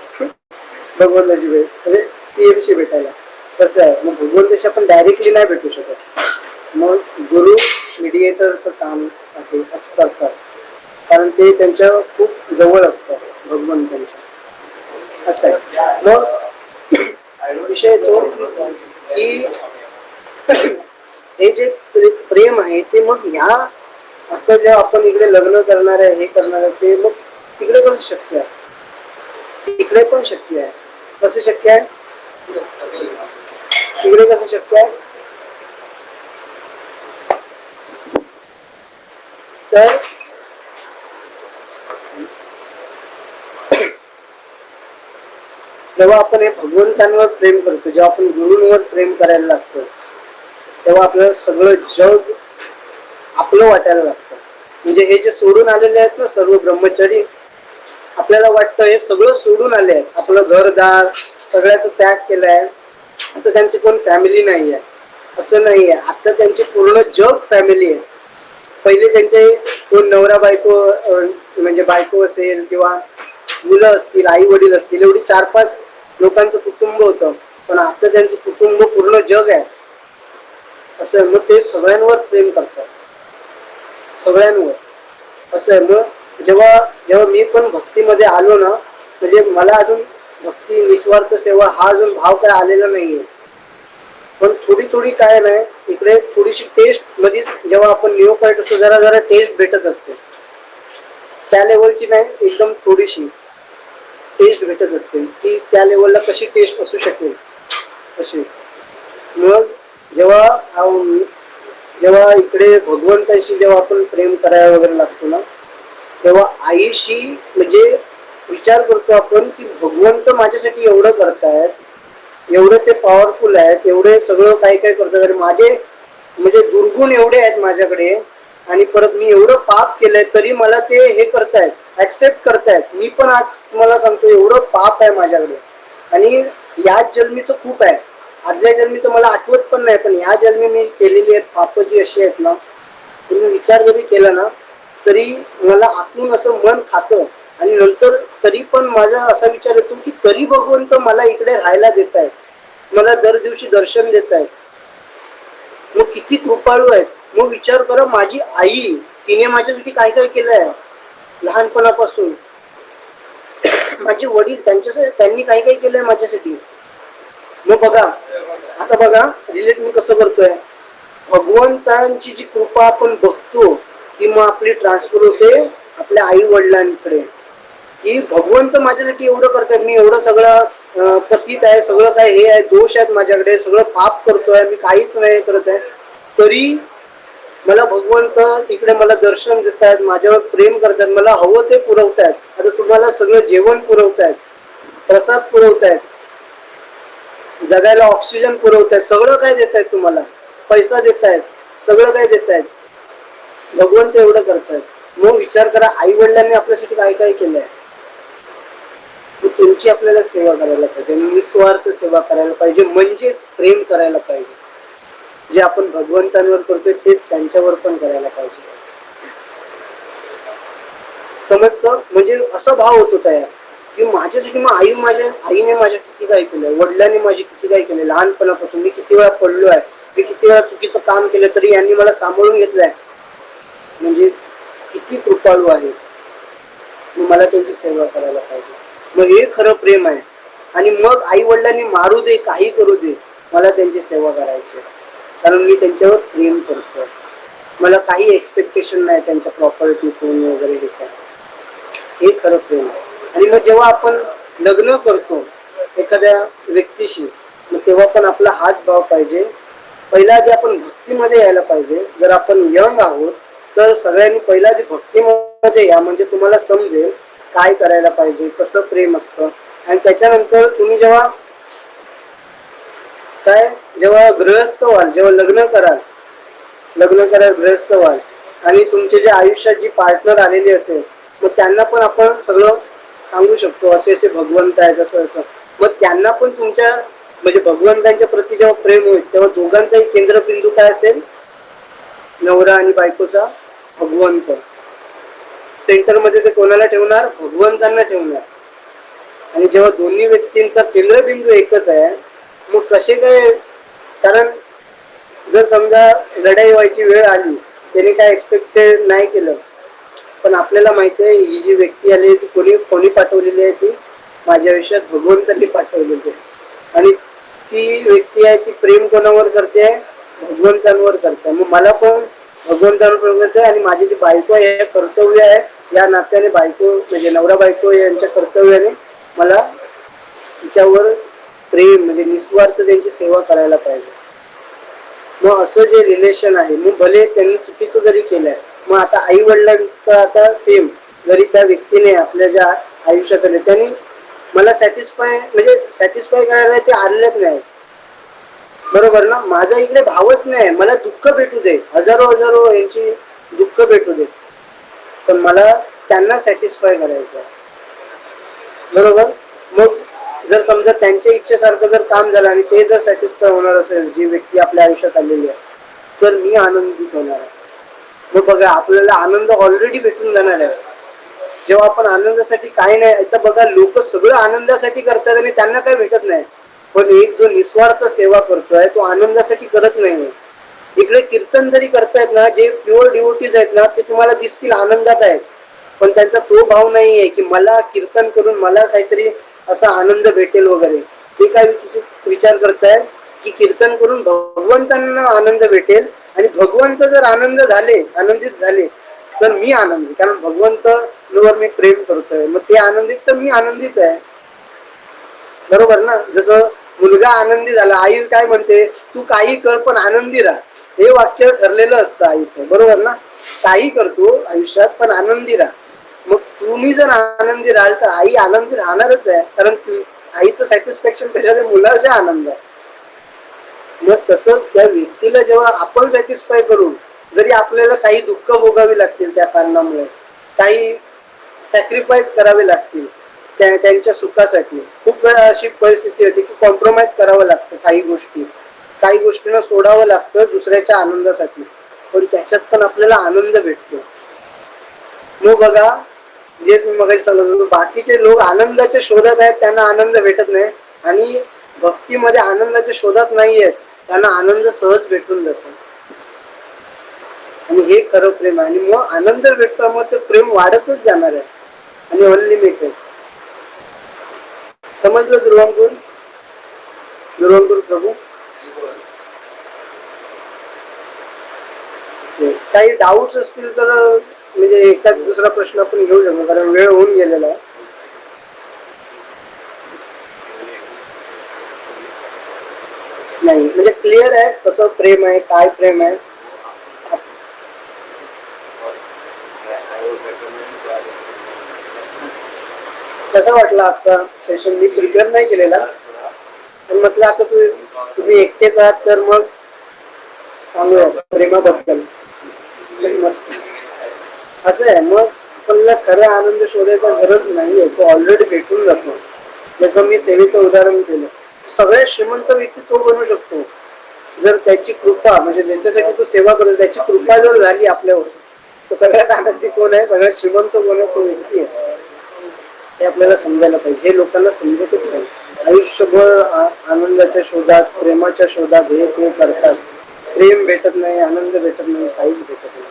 भगवंताची भेट म्हणजे पीएमशी भेटायला. कसं आहे, मग भगवंताशी आपण डायरेक्टली नाही भेटू शकत, मग गुरु मिडिएटरचं काम आहे असं करतात, कारण ते त्यांच्या खूप जवळ असतात भगवंतांच्या. असं आहे. मग विषय तो की हे जे प्रेम आहे ते मग ह्या आता जेव्हा आपण इकडे लग्न करणार आहे, हे करणार आहे, ते मग तिकडे कसं शक्य आहे? तिकडे पण शक्य आहे. कसं शक्य आहे? तिकडे कसं शक्य आहे? तर जेव्हा आपण हे भगवंतांवर प्रेम करतो, जेव्हा आपण गुरूंवर प्रेम करायला लागतो, तेव्हा आपल्याला सगळं जग आपलं वाटायला लागतं. म्हणजे हे जे सोडून आलेले आहेत ना सर्व ब्रह्मचारी, आपल्याला वाटतं हे सगळं सोडून आले आहेत, आपलं घरदार सगळ्याचा त्याग केलाय, आता त्यांची कोण फॅमिली नाही आहे. असं नाही आहे, आता त्यांची पूर्ण जग फॅमिली आहे. पहिले त्यांचे कोण नवरा बायको म्हणजे बायको असेल किंवा मुलं असतील, आई वडील असतील, एवढी 4-5 लोकांचं कुटुंब होतं, पण आता त्यांचं कुटुंब पूर्ण जग आहे. असं मग ते सगळ्यांवर प्रेम करतात, सगळ्यांवर. असं आहे. मग जेव्हा जेव्हा मी पण भक्तीमध्ये आलो ना, म्हणजे मला अजून भक्ती निस्वार्थ सेवा हा अजून भाव काय आलेला नाहीये, पण थोडी थोडी काय नाही इकडे थोडीशी टेस्ट मध्येच जेव्हा आपण नियोग करत असतो, जरा जरा टेस्ट भेटत असते. त्या लेवलची नाही, एकदम थोडीशी टेस्ट भेटत असते की त्या लेवलला कशी टेस्ट असू शकेल अशी. मग जेव्हा जेव्हा इकडे भगवंताशी जेव्हा आपण प्रेम करायला वगैरे लागतो ना, तेव्हा आईशी म्हणजे विचार करतो आपण की भगवंत माझ्यासाठी एवढं करतायत, एवढे ते पॉवरफुल आहेत, एवढे सगळं काय काय करतात, आणि माझे म्हणजे दुर्गुण एवढे आहेत माझ्याकडे, आणि परत मी एवढं पाप केलंय तरी मला ते हे करतायत, ऍक्सेप्ट करतायत. मी पण आज तुम्हाला सांगतो एवढं पाप आहे माझ्याकडे, आणि याच जन्मीचं खूप आहे, आदल्या जन्मीचं मला आठवत पण नाही, पण या जन्मी मी केलेली आहेत पाप जी अशी आहेत ना, तुम्ही विचार जरी केला ना तरी मला आतून असं मन खातं. आणि नंतर तरी पण माझा असा विचार येतो की तरी भगवंत मला इकडे राहायला देत आहेत, मला दर दिवशी दर्शन देत आहेत, मग किती कृपाळू आहेत. मग विचार करा, माझी आई तिने माझ्यासाठी काय काय केलंय लहानपणापासून, माझे वडील त्यांनी काय काय केलंय माझ्यासाठी. मग बघा, आता बघा रिलेट मी कसं करतोय, भगवंतांची जी कृपा आपण बघतो ती मग आपली ट्रान्सफर होते आपल्या आई वडिलांकडे, की भगवंत माझ्यासाठी एवढं करतात, मी एवढं सगळं पतित आहे, सगळं काय हे आहे, दोष आहेत माझ्याकडे, सगळं पाप करतोय, मी काहीच नाही करत आहे, तरी मला भगवंत इकडे मला दर्शन देत आहेत, माझ्यावर प्रेम करतात, मला हवं ते पुरवतायत. आता तुम्हाला सगळं जेवण पुरवतायत, प्रसाद पुरवतायत, जगायला ऑक्सिजन पुरवतायत, सगळं काय देत आहेत तुम्हाला, पैसा देत आहेत, सगळं काय देत आहेत, भगवंत एवढं करतायत. मग विचार करा आई वडिलांनी आपल्यासाठी काय काय केलंय, त्यांची आपल्याला सेवा करायला पाहिजे, निस्वार्थ सेवा करायला पाहिजे, म्हणजेच प्रेम करायला पाहिजे. जे आपण भगवंतांवर करतोय तेच त्यांच्यावर पण करायला पाहिजे. समजतं, म्हणजे असा भाव होतो तयार की माझ्यासाठी मग आईने माझ्या किती काय केलंय, वडिलांनी माझी किती काय केलंय, लहानपणापासून मी किती वेळा पडलो आहे, मी किती वेळा चुकीचं काम केलं तरी यांनी मला सांभाळून घेतलंय, म्हणजे किती कृपाळू आहे. मला त्यांची सेवा करायला पाहिजे, मग हे खरं प्रेम आहे. आणि मग आई वडिलांनी मारू दे, काही करू दे, मला त्यांची सेवा करायची, कारण मी त्यांच्यावर प्रेम करतो, मला काही एक्सपेक्टेशन नाही त्यांच्या प्रॉपर्टीतून वगैरे, हे काय, हे खरं प्रेम आहे. आणि मग जेव्हा आपण लग्न करतो एखाद्या व्यक्तीशी, मग तेव्हा पण आपला हाच भाव पाहिजे, पहिला आधी आपण भक्तीमध्ये यायला पाहिजे. जर आपण यंग आहोत तर सगळ्यांनी पहिला आधी भक्तीमध्ये या, म्हणजे तुम्हाला समजेल काय करायला पाहिजे, कसं प्रेम असतं. आणि त्याच्यानंतर तुम्ही जेव्हा गृहस्थ व्हाल, जेव्हा लग्न कराल गृहस्थ व्हाल, आणि तुमचे जे आयुष्यात जी पार्टनर आलेली असेल, मग त्यांना पण आपण सगळं सांगू शकतो, असे असे भगवंत आहेत, असं असं. मग त्यांना पण तुमच्या म्हणजे भगवंतांच्या प्रती जेव्हा प्रेम होईल तेव्हा दोघांचाही केंद्रबिंदू काय असेल, नवरा आणि बायकोचा भगवंत. सेंटरमध्ये ते कोणाला ठेवणार? भगवंतांना ठेवणार. आणि जेव्हा दोन्ही व्यक्तींचा केंद्रबिंदू एकच आहे, मग कसे काय? कारण जर समजा लढाई व्हायची वेळ आली, त्याने काय एक्सपेक्टेड नाही केलं, पण आपल्याला माहिती आहे ही जी व्यक्ती आली ती कोणी पाठवलेली आहे? ती माझ्या आयुष्यात भगवंतांनी पाठवलेली आहे. आणि ती व्यक्ती आहे ती प्रेम कोणावर करते? भगवंतांवर करते. मग मला पण भगवंतांवर करते आणि माझी जी बायको आहे हे कर्तव्य आहे, या नात्याने बायको म्हणजे नवरा बायको यांच्या कर्तव्याने मला तिच्यावर प्रेम म्हणजे निस्वार्थ त्यांची सेवा करायला पाहिजे. मग असं जे रिलेशन आहे, मग भले त्यांनी चुकीचं जरी केलंय, मग आता आई वडिलांचं आता सेम, जरी त्या व्यक्तीने आपल्या ज्या आयुष्यात आले त्यांनी मला सॅटिस्फाय करायला ते आलेच नाही, बरोबर ना? माझा इकडे भावच नाही, मला दुःख भेटू दे, हजारो यांची दुःख भेटू दे, पण मला त्यांना सॅटिस्फाय करायचं, बरोबर? मग जर समजा त्यांच्या इच्छेसारखं जर काम झालं आणि ते जर सॅटिस्फाय होणार असेल, जी व्यक्ती आपल्या आयुष्यात आलेली आहे, तर मी आनंदित होणार आहे. मग बघा, आपल्याला आनंद ऑलरेडी भेटून जाणार आहे. जेव्हा आपण आनंदासाठी काय नाही, आता बघा लोक सगळं आनंदासाठी करतात आणि त्यांना काही भेटत नाही, पण एक जो निस्वार्थ सेवा करतोय तो आनंदासाठी करत नाही. इकडे कीर्तन जरी करतायत ना, जे प्युअर डिवोटीज आहेत ना, ते तुम्हाला दिसतील आनंदात आहेत, पण त्यांचा तो भाव नाही आहे की मला कीर्तन करून मला काहीतरी असा आनंद भेटेल वगैरे. ते काय विचार करताय की कीर्तन करून भगवंतांना आनंद भेटेल, आणि भगवंत जर आनंदित झाले तर मी आनंदी, कारण भगवंतांवर मी प्रेम करतोय, मग ते आनंदित तर मी आनंदीच आहे, बरोबर ना? जसं मुलगा आनंदी झाला, आई काय म्हणते? तू काही कर पण आनंदी राहा, हे वाक्य ठरलेलं असतं आईचं, बरोबर ना? काही करतो आयुष्यात पण आनंदी राहा. मग तुम्ही जर आनंदी राहाल तर आई आनंदी राहणारच आहे, कारण आईचं सॅटिस्फॅक्शन त्याच्यात मुलाचा आनंद आहे. मग तसंच त्या व्यक्तीला जेव्हा आपण सॅटिस्फाय करू, जरी आपल्याला काही दुःख भोगावी लागतील, त्या कारणामुळे काही सॅक्रिफाईस करावे लागतील त्यांच्या सुखासाठी, खूप वेळा अशी परिस्थिती होती की कॉम्प्रोमाइज करावं लागतं, काही गोष्टींना सोडावं लागतं दुसऱ्याच्या आनंदासाठी, पण त्याच्यात पण आपल्याला आनंद भेटतो. मग बघा, जे मग सांगितलं, बाकीचे लोक आनंदाच्या शोधात आहेत, त्यांना आनंद भेटत नाही, आणि भक्तीमध्ये आनंदाच्या शोधात नाही आहेत, त्यांना आनंद सहज भेटून जातो. आणि हे खरं प्रेम आहे. आणि मग आनंद भेटतो, मग ते प्रेम वाढतच जाणार आहे आणि अनलिमिटेड. समजलं दुर्वांकुर प्रभू? काही डाऊट्स असतील तर म्हणजे एखाद दुसरा प्रश्न आपण घेऊ शकतो, कारण वेळ होऊन गेलेला आहे. नाही म्हणजे क्लिअर आहे कसं प्रेम आहे, काय प्रेम आहे. कसा वाटला आजचा सेशन? मी प्रिपेअर नाही केलेला, पण म्हटलं आता तुम्ही एकटेच आहात तर मग सांगूया प्रेमाबद्दल. मस्त असं आहे. मग आपल्याला खरा आनंद शोधायचा गरज नाहीये, तो ऑलरेडी भेटून जातो. जसं मी सेवेचं उदाहरण केलं, सगळ्यात श्रीमंत व्यक्ती तो बनू शकतो जर त्याची कृपा, म्हणजे ज्यांच्यासाठी तो सेवा करतो त्याची कृपा जर झाली आपल्यावर, तर सगळ्यात आनंदी कोण आहे, सगळ्यात श्रीमंत कोण आहे? तो व्यक्ती आहे. हे आपल्याला समजायला पाहिजे, हे लोकांना समजतच नाही. आयुष्यभर आनंदाच्या शोधात, प्रेमाच्या शोधात हे ते करतात, प्रेम भेटत नाही, आनंद भेटत नाही, काहीच भेटत नाही.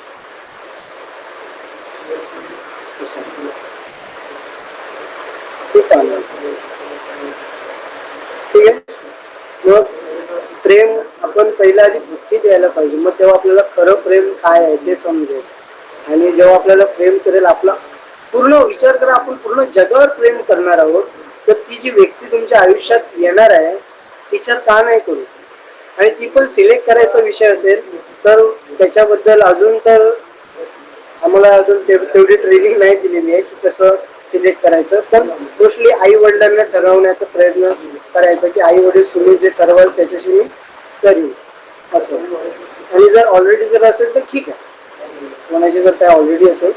खूप आनंद. ठीक आहे. मग प्रेम आपण पहिल्या आधी भक्ती द्यायला पाहिजे, मग तेव्हा आपल्याला खरं प्रेम काय आहे ते समजेल. आणि जेव्हा आपल्याला प्रेम करेल, आपला पूर्ण विचार करा, आपण पूर्ण जगावर प्रेम करणार आहोत, तर ती जी व्यक्ती तुमच्या आयुष्यात येणार आहे विचार का नाही करू. आणि ती पण सिलेक्ट करायचा विषय असेल तर त्याच्याबद्दल अजून तर आम्हाला अजून तेवढी ट्रेनिंग नाही दिलेली आहे की कसं सिलेक्ट करायचं, पण मोस्टली आई वडिलांना ठरवण्याचा प्रयत्न करायचा की आई वडील तुम्ही जे ठरवाल त्याच्याशी मी करीन असं. आणि जर ऑलरेडी जर असेल तर ठीक आहे, कोणाची जर काय ऑलरेडी असेल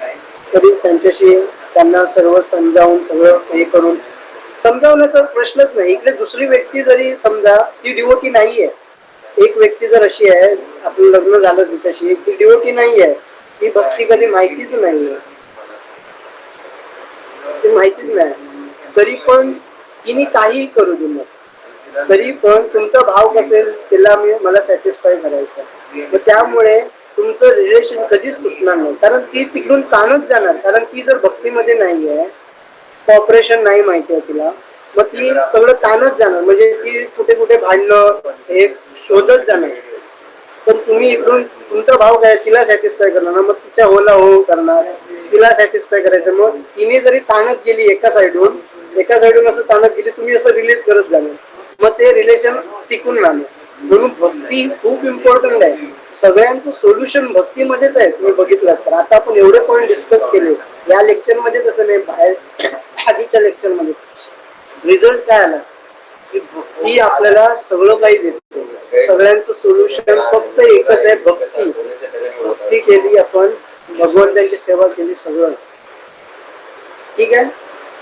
तरी त्यांच्याशी त्यांना सर्व समजावून सगळं हे करून, समजावण्याचा प्रश्नच नाही. इकडे दुसरी व्यक्ती जरी समजा ती डिवोटी नाहीये, एक व्यक्ती जर अशी आहे आपलं लग्न झालं तिच्याशी, ती डिवोटी नाहीये, ती भक्ती कधी माहितीच नाहीये, ते माहितीच नाही, तरी पण तिने काही करू दे मग, तरी पण तुमचा भाव कसेल त्याला मला सॅटिस्फाय करायचं. मग त्यामुळे तुमचं रिलेशन कधीच तुटणार नाही, कारण ती तिकडून ताणत जाणार. कारण ती जर भक्तीमध्ये नाही आहे, कॉपरेशन नाही माहिती आहे तिला, मग ती सगळं ताणत जाणार. म्हणजे ती कुठे कुठे भांडणं हे शोधत जाणार. पण तुम्ही इकडून तुमचा भाव काय तिला सॅटिस्फाय करणार ना, मग तिच्या होला हो करणार, तिला सॅटिस्फाय करायचं. मग तिने जरी ताणत गेली एका साईडून असं ताणत गेली, तुम्ही असं रिलीज करत जाणार, मग ते रिलेशन टिकून राहणार. म्हणून भक्ती खूप इम्पॉर्टंट आहे. सगळ्यांचं सोल्युशन भक्तीमध्येच आहे. तुम्ही बघितलं तर आता आपण एवढे पॉईंट डिस्कस केले या लेक्चर मध्ये, जसं नाही बाहेर आधीच्या लेक्चर मध्ये रिझल्ट काय आला की भक्ती आपल्याला सगळं काही देते. सगळ्यांचं सोल्युशन फक्त एकच आहे, भक्ती. भक्ती केली आपण, भगवंताची सेवा केली, सगळं ठीक आहे.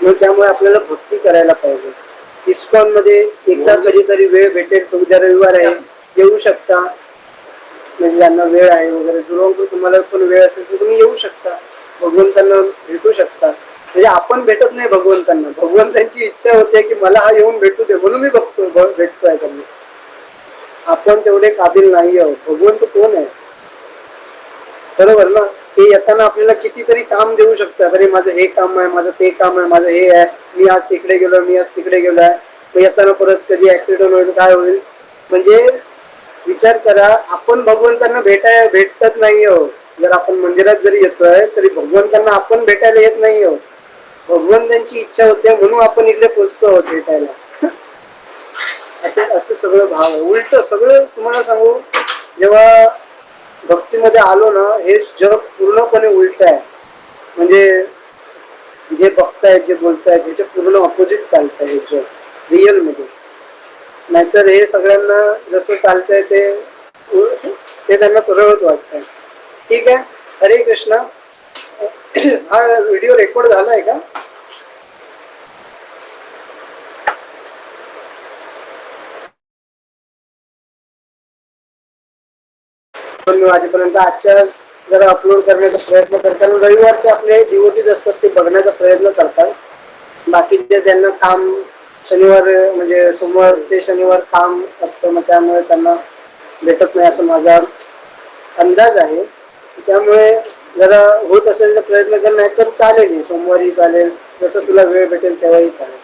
मग त्यामुळे आपल्याला भक्ती करायला पाहिजे. इस्कॉन मध्ये एकदा कधीतरी वेळ भेटेल, उद्या रविवार आहे, येऊ शकता. म्हणजे ज्यांना वेळ आहे वगैरे, जो तुम्हाला पण वेळ असेल तर तुम्ही येऊ शकता, भगवंतांना भेटू शकता. म्हणजे आपण भेटत नाही भगवंतांना, भगवंतांची इच्छा होते की मला हा येऊन भेटू दे, म्हणून मी भेटतोय त्यांना. आपण तेवढे काबिल नाही आहोत. भगवंत कोण आहे, बरोबर ना. ते येताना आपल्याला कितीतरी काम देऊ शकतात. अरे माझं हे काम आहे, माझं ते काम आहे, माझं हे आहे, मी आज तिकडे गेलो, मी आज तिकडे गेलोय. मग येताना परत कधी ऍक्सिडेंट होईल, काय होईल. म्हणजे विचार करा, आपण भगवंतांना भेटत नाही आहोत. जर आपण मंदिरात जरी येतोय तरी भगवंतांना आपण भेटायला येत नाही आहोत. भगवंतांची इच्छा होते म्हणून आपण इकडे पोचतो आहोत भेटायला. असं सगळं भाव आहे. उलट सगळं तुम्हाला सांगू, जेव्हा भक्तीमध्ये आलो ना, हे जग पूर्णपणे उलट आहे. म्हणजे जे बघतायत, जे बोलतायत, ह्याच्या पूर्ण ऑपोजिट चालत आहे हे जग रिअल मध्ये. नाहीतर हे सगळ्यांना जसं चालतंय ते त्यांना सरळच वाटतंय. ठीक आहे, हरे कृष्णा. हा व्हिडिओ रेकॉर्ड झालाय का? वाजेपर्यंत आजच्या जरा अपलोड करण्याचा प्रयत्न करतात. रविवारचे आपले डिवोटीज असतात, ते बघण्याचा प्रयत्न करतात. बाकीचे त्यांना काम शनिवार म्हणजे सोमवार ते शनिवार काम असतं, मग त्यामुळे त्यांना भेटत नाही असं माझा अंदाज आहे. त्यामुळे जरा होत असेल तर प्रयत्न कर, नाही तर चालेल, सोमवारी चालेल, जसं तुला वेळ भेटेल तेव्हाही चालेल.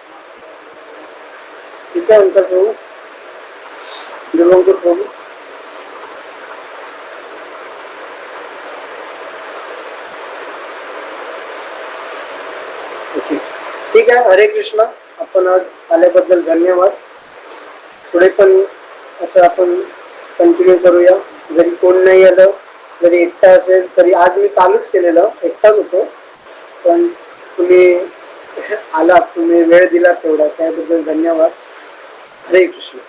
ठीक आहे अंतर प्रभू, दिवंकर प्रभू. ठीक आहे, हरे कृष्णा. आपण आज आल्याबद्दल धन्यवाद. पुढे पण असं आपण कंटिन्यू करूया. जरी कोण नाही आलं, जरी एकटा असेल तरी. आज मी चालूच केलेलं, एकटाच होतो, पण तुम्ही आलात, तुम्ही वेळ दिलात तेवढा, त्याबद्दल धन्यवाद. हरे कृष्ण.